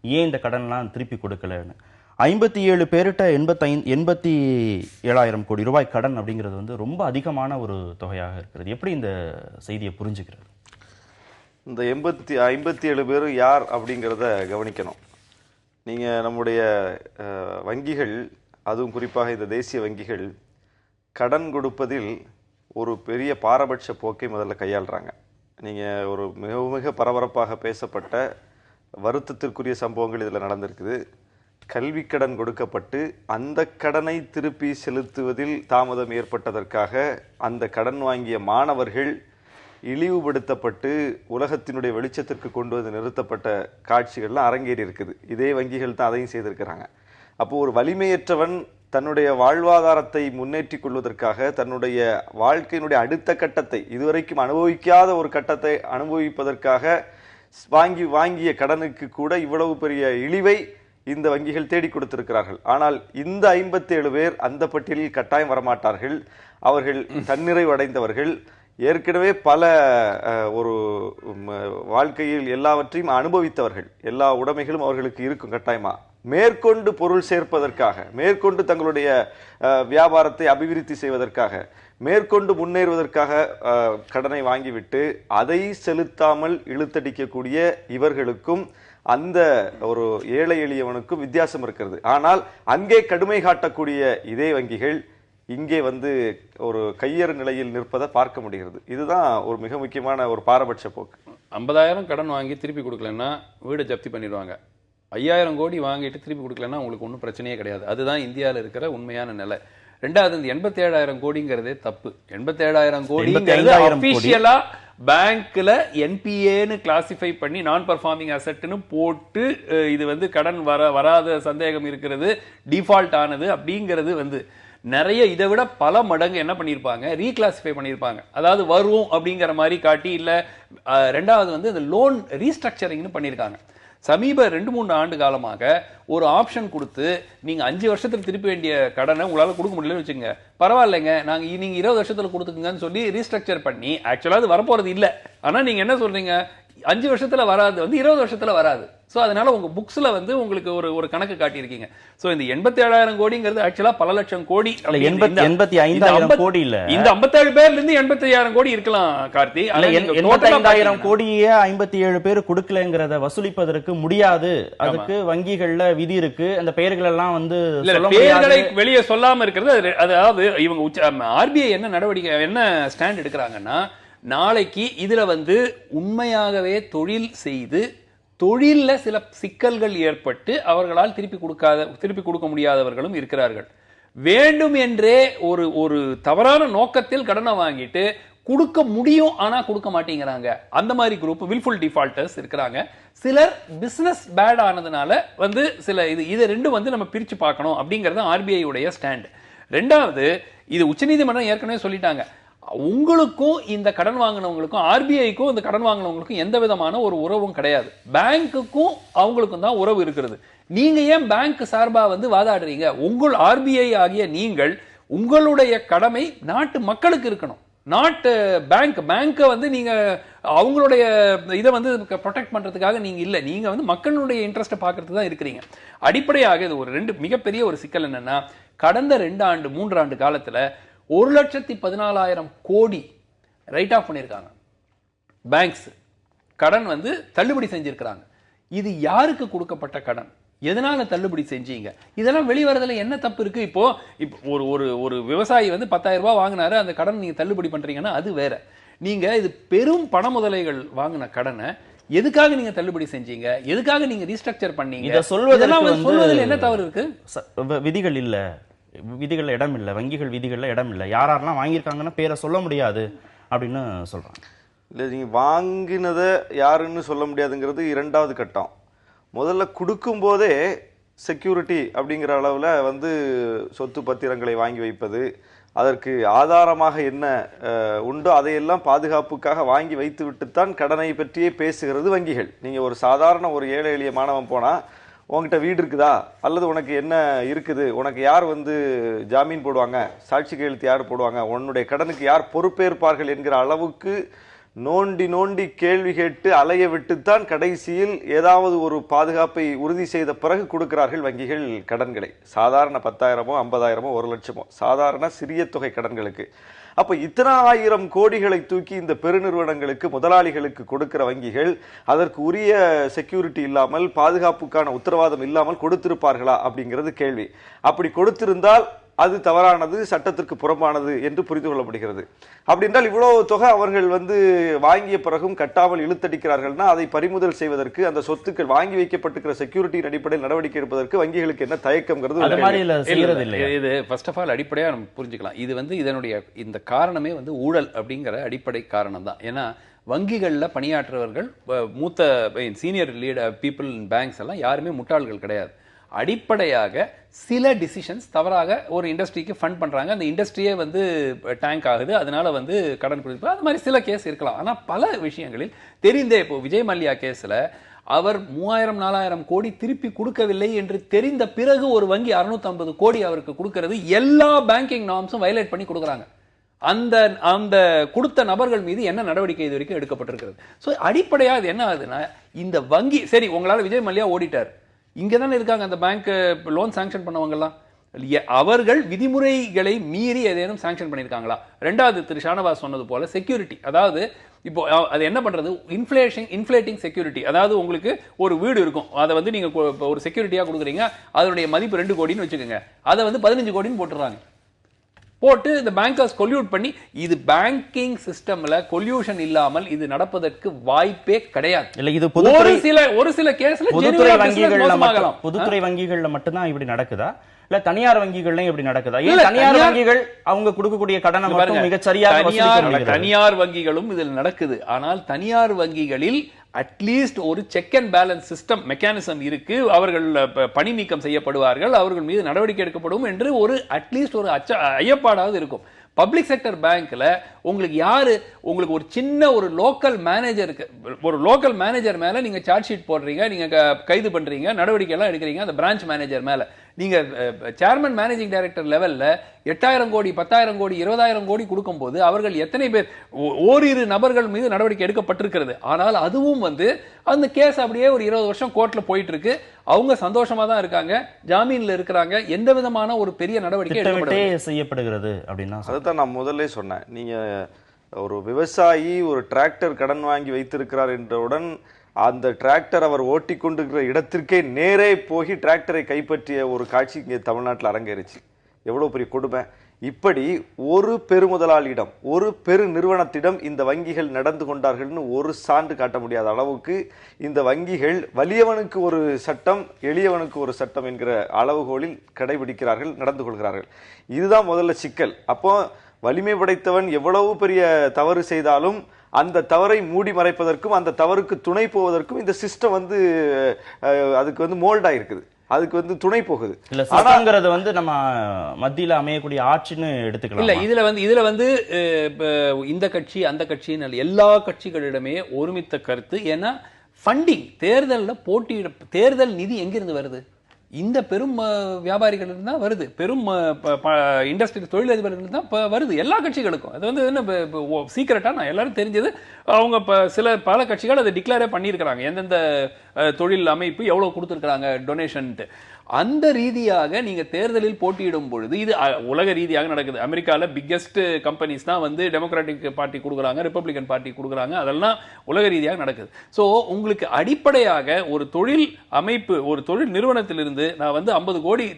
ஏன் இந்த கடன்லாம் திருப்பி கொடுக்கலன்னு. 57 பேருட்ட 87,000 கோடி ரூபாய் கடன் அப்படிங்கிறது வந்து ரொம்ப அதிகமான ஒரு தொகையாக இருக்கிறது. எப்படி இந்த செய்தியை புரிஞ்சுக்கிறது? இந்த 57 பேரும் யார் அப்படிங்கிறத கவனிக்கணும். நீங்க நம்முடைய வங்கிகள், அதுவும் குறிப்பாக இந்த தேசிய வங்கிகள் கடன் கொடுப்பதில் ஒரு பெரிய பாரபட்ச போக்கை முதல்ல கையாளுறாங்க. நீங்க ஒரு மிக பரபரப்பாக பேசப்பட்ட வருத்தத்திற்குரிய சம்பவங்கள் இதில் நடந்திருக்குது. கல்வி கடன் கொடுக்கப்பட்டு அந்த கடனை திருப்பி செலுத்துவதில் தாமதம் ஏற்பட்டதற்காக அந்த கடன் வாங்கிய மாணவர்கள் இழிவுபடுத்தப்பட்டு உலகத்தினுடைய வெளிச்சத்திற்கு கொண்டு வந்து நிறுத்தப்பட்ட காட்சிகள்லாம் அரங்கேறி இருக்குது. இதே வங்கிகள் தான் அதையும் செய்திருக்கிறாங்க. அப்போ ஒரு வலிமையற்றவன் தன்னுடைய வாழ்வாதாரத்தை முன்னேற்றி கொள்வதற்காக, தன்னுடைய வாழ்க்கையினுடைய அடுத்த கட்டத்தை, இதுவரைக்கும் அனுபவிக்காத ஒரு கட்டத்தை அனுபவிப்பதற்காக வாங்கிய கடனுக்கு கூட இவ்வளவு பெரிய இழிவை இந்த வங்கிகள் தேடி கொடுத்திருக்கிறார்கள். ஆனால் இந்த 57 பேர் அந்த பட்டியலில் கட்டாயம் வரமாட்டார்கள். அவர்கள் தன்னிறைவு அடைந்தவர்கள், ஏற்கனவே பல ஒரு வாழ்க்கையில் எல்லாவற்றையும் அனுபவித்தவர்கள், எல்லா உடைமைகளும் அவர்களுக்கு இருக்கும் கட்டாயமா. மேற்கொண்டு பொருள் சேர்ப்பதற்காக, மேற்கொண்டு தங்களுடைய வியாபாரத்தை அபிவிருத்தி செய்வதற்காக, மேற்கொண்டு முன்னேறுவதற்காக கடனை வாங்கிவிட்டு அதை செலுத்தாமல் இழுத்தடிக்கக்கூடிய இவர்களுக்கும் அந்த ஒரு ஏழை எளியவனுக்கும் வித்தியாசம் இருக்கிறது. ஆனால் அங்கே கடுமை காட்டக்கூடிய இதே வங்கிகள் இங்கே ஒரு கையறு நிலையில் நிற்பதை பார்க்க முடிகிறது. இதுதான் ஒரு மிக முக்கியமான ஒரு பாரபட்ச போக்கு. 50,000 கடன் வாங்கி திருப்பி கொடுக்கலன்னா வீடு ஜப்தி பண்ணிடுவாங்க. 5,000 கோடி வாங்கிட்டு திருப்பி கொடுக்கலன்னா உங்களுக்கு ஒன்றும் பிரச்சனையே கிடையாது. அதுதான் இந்தியாவில் இருக்கிற உண்மையான நிலை. ரெண்டாவது, இந்த 87,000 கோடிங்கிறதே தப்பு. 87,000 கோடிங்கிறது அபிஷியலா பேங்க்ல என்பிஏன்னு கிளாசிஃபை பண்ணி நான் பர்ஃபார்மிங் அசெட்னு போட்டு இது கடன் வராத சந்தேகம் இருக்கிறது, டிஃபால்ட் ஆனது அப்படிங்கிறது நிறைய இதை விட பல மடங்கு என்ன பண்ணியிருப்பாங்க, ரீகிளாசிஃபை பண்ணியிருப்பாங்க. அதாவது வரும் அப்படிங்கிற மாதிரி காட்டி, இல்லை ரெண்டாவது இந்த லோன் ரீஸ்ட்ரக்சரிங்னு பண்ணியிருக்காங்க. சமீப 2-3 ஆண்டு காலமாக ஒரு ஆப்ஷன் கொடுத்து நீங்க 5 வருஷத்துல திருப்பி வேண்டிய கடனை உங்களால கொடுக்க முடியலன்னு வச்சுங்க, பரவாயில்லைங்க நீங்க 20 வருஷத்துல கொடுத்துக்குங்கன்னு சொல்லி ரீஸ்ட்ரக்சர் பண்ணி, ஆக்சுவலா அது வரப்போறது இல்ல, ஆனா நீங்க என்ன சொல்றீங்க, 5 வருஷத்துல வராது 20 வருஷத்துல வராது. சோ அதனால உங்க புக்ஸ்ல உங்களுக்கு ஒரு கணக்கு காட்டியிருக்கீங்க. சோ இந்த 87,000 கோடிங்கிறது ஆக்சுவலா பல லட்சம் கோடி. 85,000 கோடி இல்ல, இந்த 57 பேர்ல இருந்து 85,000 கோடி இருக்கலாம் கார்த்தி. 85,000 கோடியே 57 பேர் கொடுக்கலங்கிறத வசூலிப்பதற்கு முடியாது. அதுக்கு வங்கிகள்ல விதி இருக்கு. அந்த பெயர்கள் எல்லாம் பெயர்களை வெளியே சொல்லாம இருக்கிறது. அதாவது இவங்க ஆர்பிஐ என்ன நடவடிக்கை, என்ன ஸ்டாண்ட் எடுக்கிறாங்கன்னா, நாளைக்கு இதுல உண்மையாகவே தொழில் செய்து தொழில்ல சில சிக்கல்கள் ஏற்பட்டு அவர்களால் திருப்பி கொடுக்க முடியாதவர்களும் இருக்கிறார்கள். வேண்டும் என்றே ஒரு தவறான நோக்கத்தில் கடனை வாங்கிட்டு கொடுக்க முடியும் ஆனா கொடுக்க மாட்டேங்கிறாங்க. அந்த மாதிரி குரூப் வில்ஃபுல் டிஃபால்டர்ஸ் இருக்கிறாங்க. சிலர் பிசினஸ் பேட் ஆனதுனால சில இது ரெண்டும் நம்ம பிரிச்சு பார்க்கணும் அப்படிங்கறது ஆர்பிஐ உடைய ஸ்டாண்ட். ரெண்டாவது, இது உச்சநீதிமன்றம் ஏற்கனவே சொல்லிட்டாங்க, உங்களுக்கும் இந்த கடன் வாங்கினவங்களுக்கும் ஆர்பிஐக்கும் இந்த கடன் வாங்கினவங்களுக்கும் எந்த விதமான ஒரு உறவும் கிடையாது. பேங்க்குக்கும் அவங்களுக்கும் தான் உறவு இருக்கிறது. நீங்க ஏன் பேங்க் சார்பா வாதாடுறீங்க? உங்கள் ஆர்பிஐ ஆகிய நீங்கள் உங்களுடைய கடமை நாட்டு மக்களுக்கு இருக்கணும். நாட்டு பேங்க் நீங்க அவங்களுடைய இதை ப்ரொடெக்ட் பண்றதுக்காக நீங்க இல்ல, நீங்க மக்களுடைய இன்ட்ரெஸ்ட் பாக்குறதுக்கு தான் இருக்கிறீங்க. அடிப்படையாக இது ஒரு மிகப்பெரிய ஒரு சிக்கல் என்னன்னா, கடந்த 2-3 ஆண்டு காலத்துல 1,14,000 கோடி ரைட் ஆஃப் பண்ணியிருக்காங்க பேங்க்ஸ். கடன் தள்ளுபடி செஞ்சிருக்கிறாங்க. இது யாருக்கு கொடுக்கப்பட்ட கடன், எதனால தள்ளுபடி செஞ்சீங்க, இதெல்லாம் வெளிவரதுல என்ன தப்பு இருக்கு? இப்போ ஒரு விவசாயி 10,000 ரூபாய் வாங்கினாரு, அந்த கடன் நீங்க தள்ளுபடி பண்றீங்கன்னா அது வேற. நீங்க இது பெரும் பண முதலைகள் வாங்கின கடனை எதுக்காக நீங்க தள்ளுபடி செஞ்சீங்க, எதுக்காக நீங்க ரீஸ்ட்ரக்சர் பண்ணீங்க, இத சொல்வதில் என்ன தவறு இருக்கு? விதிகள் இல்ல, விதிகள்ல இடம் இல்ல, வங்கிகள் விதிகள்ல இடம் இல்ல, யாரெல்லாம் வாங்கியிருக்காங்கன்னா பேரை சொல்ல முடியாது அப்படின்னு சொல்றாங்க. இல்லை, நீங்க வாங்கினதை யாருன்னு சொல்ல முடியாதுங்கிறது 2வது கட்டம். முதல்ல கொடுக்கும் போதே செக்யூரிட்டி அப்படிங்கிற அளவில் சொத்து பத்திரங்களை வாங்கி வைப்பது, அதற்கு ஆதாரமாக என்ன உண்டோ அதையெல்லாம் பாதுகாப்புக்காக வாங்கி வைத்து விட்டுத்தான் கடனை பற்றியே பேசுகிறது வங்கிகள். நீங்கள் ஒரு சாதாரண ஒரு ஏழை எளிய மாணவன் போனால், உங்ககிட்ட வீடு இருக்குதா, அல்லது உனக்கு என்ன இருக்குது, உனக்கு யார் ஜாமீன் போடுவாங்க, சாட்சி கையெழுத்து யார் போடுவாங்க, உன்னுடைய கடனுக்கு யார் பொறுப்பேற்பார்கள் என்கிற அளவுக்கு நோண்டி நோண்டி கேள்வி கேட்டு அலைய விட்டுத்தான் கடைசியில் ஏதாவது ஒரு பாதுகாப்பை உறுதி செய்த பிறகு கொடுக்கிறார்கள் வங்கிகள் கடன்களை. சாதாரண 10,000மோ 50,000மோ 1 லட்சமோ சாதாரண சிறிய தொகை கடன்களுக்கு. அப்ப இத்தனை 1000 கோடிகளை தூக்கி இந்த பெருநிறுவனங்களுக்கு, முதலாளிகளுக்கு கொடுக்கிற வங்கிகள் அதற்கு உரிய செக்யூரிட்டி இல்லாமல், பாதுகாப்புக்கான உத்தரவாதம் இல்லாமல் கொடுத்திருப்பார்களா அப்படிங்கிறது கேள்வி. அப்படி கொடுத்திருந்தால் அது தவறானது, சட்டத்திற்கு புறம்பானது என்று புரிந்து கொள்ளப்படுகிறது. அப்படி என்றால் இவ்வளவு தொகை அவர்கள் வாங்கிய பிறகும் கட்டாமல் இழுத்தடிக்கிறார்கள்னா, அதை பறிமுதல் செய்வதற்கு, அந்த சொத்துக்கள் வாங்கி வைக்கப்பட்டிருக்கிற செக்யூரிட்டியின் அடிப்படையில் நடவடிக்கை எடுப்பதற்கு வங்கிகளுக்கு என்ன தயக்கம்ங்கிறது இது ஃபர்ஸ்ட் ஆஃப் ஆல் அடிப்படையா நம்ம புரிஞ்சுக்கலாம். இது இதனுடைய இந்த காரணமே ஊழல் அப்படிங்கிற அடிப்படை காரணம் தான். ஏன்னா வங்கிகள்ல பணியாற்றுவர்கள், மூத்த senior leader people in banks எல்லாம் யாருமே முட்டாள்கள் கிடையாது. அடிப்படையாக சில டிசிஷன்ஸ் தவறாக ஒரு இண்டஸ்ட்ரிக்கு ஃபண்ட் பண்றாங்க, அந்த இண்டஸ்ட்ரியே டேங்க் ஆகுது, அதனால கடன் கொடுத்து, அது மாதிரி சில கேஸ் இருக்கலாம். ஆனா பல விஷயங்களில் தெரிந்தே, இப்போ விஜய் மல்லையா கேஸ்ல அவர் 3,000-4,000 கோடி திருப்பி கொடுக்கவில்லை என்று தெரிந்த பிறகு ஒரு வங்கி 650 கோடி அவருக்கு கொடுக்கிறது, எல்லா பேங்கிங் நார்ம்ஸும் வயலேட் பண்ணி கொடுக்குறாங்க. அந்த கொடுத்த நபர்கள் மீது என்ன நடவடிக்கை இது வரைக்கும் எடுக்கப்பட்டிருக்கிறது? சோ அடிப்படையா இது என்ன ஆகுதுன்னா, இந்த வங்கி சரி, உங்களால விஜய் மல்லையா ஓடிட்டார், இங்க தானே இருக்காங்க அந்த பேங்க் லோன் சாங்ஷன் பண்ணவங்க எல்லாம். அவர்கள் விதிமுறைகளை மீறி ஏதேனும் சாங்ஷன் பண்ணியிருக்காங்களா? ரெண்டாவது, திரு ஷானவாஸ் சொன்னது போல செக்யூரிட்டி, அதாவது இப்போ அது என்ன பண்றது, இன்ஃப்ளேட்டிங் செக்யூரிட்டி. அதாவது உங்களுக்கு ஒரு வீடு இருக்கும், அதை வந்து நீங்க ஒரு செக்யூரிட்டியா கொடுக்குறீங்க, அதனுடைய மதிப்பு 2 கோடின்னு வச்சுக்கோங்க, அதை வந்து 15 கோடின்னு போட்டுறாங்க. போட்டு இந்த பேங்கர்ஸ் கொல்யூட் பண்ணி, இது பேங்கிங் சிஸ்டம்ல கொல்யூஷன் இல்லாமல் இது நடப்பதற்கு வாய்ப்பே கிடையாது. இல்ல, இது ஒரு சில கேஸ்ல பொதுத்துறை வங்கிகள்ல மட்டும்தான் இப்படி நடக்குதா, இல்ல தனியார் வங்கிகள்லயும் இப்படி நடக்குதா? ஏன் தனியார் வங்கிகள் அவங்க கொடுக்கக்கூடிய கடனை மட்டும் மிகச் சரியாக தனியார் வங்கிகளும் இதில் நடக்குது. ஆனால் தனியார் வங்கிகளில் அட்லீஸ்ட் ஒரு check and balance system mechanism இருக்கு. அவர்கள் பணி நீக்கம் செய்யப்படுவார்கள், அவர்கள் மீது நடவடிக்கை எடுக்கப்படும் என்று ஒரு அட்லீஸ்ட் ஒரு ஐயப்பாடாவது இருக்கும். பப்ளிக் செக்டர் பேங்க்ல உங்களுக்கு ஒரு சின்ன ஒரு லோக்கல் மேனேஜர் மேல நீங்க சார்ஜ் ஷீட் போடுறீங்க, நீங்க கைது பண்றீங்க, நடவடிக்கை எல்லாம் எடுக்கிறீங்க அந்த பிரான்ச் மேனேஜர் மேல. நீங்க சேர்மன் மேனேஜிங் டைரக்டர் லெவல்ல 8,000 கோடி 10,000 கோடி 20,000 கோடி கொடுக்கும் போது அவர்கள் எத்தனை பேர், ஓரிரு நபர்கள் மீது நடவடிக்கை எடுக்கப்பட்டிருக்கிறது. ஆனால் அதுவும் வந்து அந்த கேஸ் அப்படியே ஒரு 20 வருஷம் கோர்ட்ல போயிட்டு இருக்கு. அவங்க சந்தோஷமா தான் இருக்காங்க, ஜாமீன்ல இருக்கிறாங்க, எந்த விதமான ஒரு பெரிய நடவடிக்கை செய்யப்படுகிறது அப்படின்னா. அதுதான் நான் முதல்ல சொன்னேன். நீங்க ஒரு விவசாயி ஒரு டிராக்டர் கடன் வாங்கி வைத்திருக்கிறார் என்றவுடன் அந்த டிராக்டர் அவர் ஓட்டி கொண்டிருக்கிற இடத்திற்கே நேரே போய் டிராக்டரை கைப்பற்றிய ஒரு காட்சி இங்கே தமிழ்நாட்டில் அரங்கேறிச்சு. எவ்வளவு பெரிய கொடுமை! இப்படி ஒரு பெருமுதலாளியிடம், ஒரு பெரு நிறுவனத்திடம் இந்த வங்கிகள் நடந்து கொண்டார்கள்னு ஒரு சான்று காட்ட முடியாத அளவுக்கு இந்த வங்கிகள் வலியவனுக்கு ஒரு சட்டம், எளியவனுக்கு ஒரு சட்டம் என்கிற அளவுகோலில் கடைபிடிக்கிறார்கள், நடந்து கொள்கிறார்கள். இதுதான் முதல்ல சிக்கல். அப்போ வலிமை படைத்தவன் எவ்வளவு பெரிய தவறு செய்தாலும் அந்த தவறை மூடி மறைப்பதற்கும் அந்த தவறுக்கு துணை போவதற்கும் இந்த சிஸ்டம் வந்து அதுக்கு வந்து மோல்டா இருக்குது, அதுக்கு வந்து துணை போகுது. இல்ல, சிஸ்டம்ங்கிறது வந்து நம்ம மத்தியில அமையக்கூடிய ஆட்சின்னு எடுத்துக்கலாம். இல்ல, இதுல வந்து இந்த கட்சி அந்த கட்சின்னு எல்லா கட்சிகளிடமே ஒருமித்த கருத்து. ஏன்னா ஃபண்டிங், தேர்தல் நிதி எங்கிருந்து வருது? இந்த பெரும் வியாபாரிகள் தான் வருது, பெரும் இண்டஸ்ட்ரி தொழிலதிபர்கள் தான் வருது எல்லா கட்சிகளுக்கும். அது வந்து என்ன சீக்கிரட்டா நான் எல்லாரும் தெரிஞ்சது. அவங்க பல கட்சிகள் அதை டிக்ளேரே பண்ணியிருக்கிறாங்க, எந்தெந்த தொழில் அமைப்பு எவ்வளவு கொடுத்துருக்காங்க டொனேஷன். அந்த ரீதியாக நீங்க தேர்தலில் போட்டியிடும் பொழுது இது உலக ரீதியாக நடக்குது. அமெரிக்கால பிக்கெஸ்ட் கம்பெனிஸ் தான் வந்து டெமோக்ராட்டிக் பார்ட்டி கொடுக்குறாங்க, ரிப்பப்ளிகன் பார்ட்டி கொடுக்குறாங்க, அதெல்லாம் உலக ரீதியாக நடக்குது. ஸோ உங்களுக்கு அடிப்படையாக ஒரு தொழில் அமைப்பு, ஒரு தொழில் நிறுவனத்திலிருந்து நான் வந்து 50 கோடி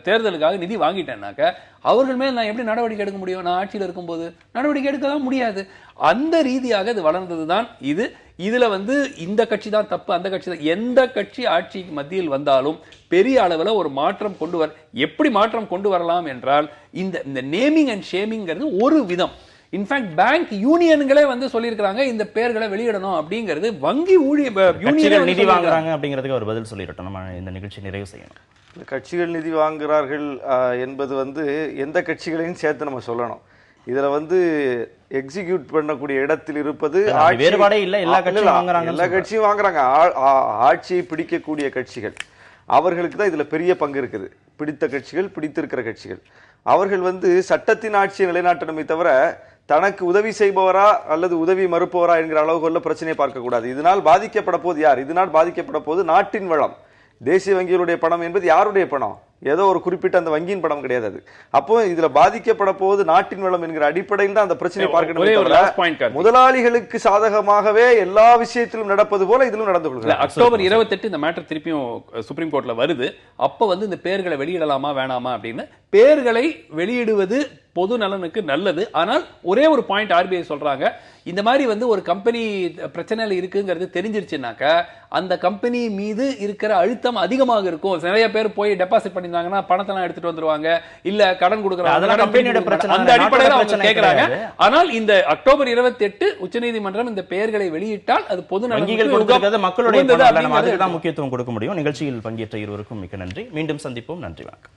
தேர்தலுக்காக நிதி வாங்கிட்டேன்னாக்க அவர்கள் மேல் நான் எப்படி நடவடிக்கை எடுக்க முடியும்? நான் ஆட்சியில் இருக்கும்போது நடவடிக்கை எடுக்கலாம் முடியாது. அந்த ரீதியாக இது வளர்ந்ததுதான் இது. இதுல வந்து இந்த கட்சி தான் தப்பு, அந்த கட்சி தான், எந்த கட்சி ஆட்சிக்கு மத்தியில் வந்தாலும் பெரிய அளவுல ஒரு மாற்றம் எப்படி மாற்றம் கொண்டு வரலாம் என்றால் இந்த நேமிங் அண்ட் ஷேமிங்கிறது ஒரு விதம். இன்ஃபேக்ட் பேங்க் யூனியன்களே வந்து சொல்லியிருக்காங்க இந்த பெயர்களை வெளியிடணும் அப்படிங்கிறது. வங்கி யூனியன் நிதி வாங்குறாங்க அப்படிங்கிறதுக்கு ஒரு பதில் சொல்லிடட்டும், நம்ம இந்த நிகழ்ச்சி நிறைவு செய்யணும். கட்சிகள் நிதி வாங்குகிறார்கள் என்பது வந்து எந்த கட்சிகளையும் சேர்த்து நம்ம சொல்லணும். இதுல வந்து எக்ஸிக்யூட் பண்ணக்கூடிய இடத்தில் இருப்பது வேறுபாடே இல்லை, எல்லா கட்சியும் வாங்குறாங்க. ஆட்சியை பிடிக்கக்கூடிய கட்சிகள், அவர்களுக்கு தான் இதுல பெரிய பங்கு இருக்குது. பிடித்த கட்சிகள், பிடித்திருக்கிற கட்சிகள், அவர்கள் வந்து சட்டத்தின் ஆட்சியை நிலைநாட்டணுமே தவிர தனக்கு உதவி செய்பவரா அல்லது உதவி மறுப்பவரா என்கிற அளவுகோல்ல பிரச்சனையை பார்க்க கூடாது. இதனால் பாதிக்கப்பட போது யார்? இதனால் பாதிக்கப்பட போது நாட்டின் வளம். தேசிய வங்கிகளுடைய பணம் என்பது யாருடைய பணம்? ஏதோ ஒரு குறிப்பிட்ட அந்த வங்கியின் பணம் கிடையாது. அப்போ இதுல பாதிக்கப்பட போது நாட்டின் வளம் என்கிற அடிப்படையில் தான் அந்த பிரச்சனையை பார்க்கணும். முதலாளிகளுக்கு சாதகமாகவே எல்லா விஷயத்திலும் நடப்பது போல இதிலும் நடந்து கொள்கிறார். அக்டோபர் 28 இந்த மேட்டர் திருப்பியும் சுப்ரீம் கோர்ட்ல வருது. அப்ப வந்து இந்த பெயர்களை வெளியிடலாமா வேணாமா அப்படின்னு, பெயர்களை வெளியிடுவது பொது நலனுக்கு நல்லது. ஆனால் ஒரே ஒரு பாயிண்ட் ஆர்பிஐ சொல்றாங்க, இந்த மாதிரி வந்து ஒரு கம்பெனி பிரச்சனையில இருக்குங்கிறது தெரிஞ்சிருச்சுனாக்க அந்த கம்பெனி மீது இருக்கிற அழுத்தம் அதிகமாக இருக்கும். நிறைய பேர் போய் டெபாசிட் பண்ணிருந்தாங்கன்னா பணத்தெல்லாம் எடுத்துட்டு வந்துருவாங்க, இல்ல கடன் கொடுக்கறாங்க, அந்த அடிப்படையில் அவங்க கேட்கறாங்க. ஆனால் இந்த அக்டோபர் 28 உச்சநீதிமன்றம் இந்த பெயர்களை வெளியிட்டால் அது பொது நலனுக்கு மக்களுடைய முக்கியத்துவம் கொடுக்க முடியும். நிகழ்ச்சியில் பங்கேற்ற இருவருக்கும் மிக்க நன்றி. மீண்டும் சந்திப்போம். நன்றி, வணக்கம்.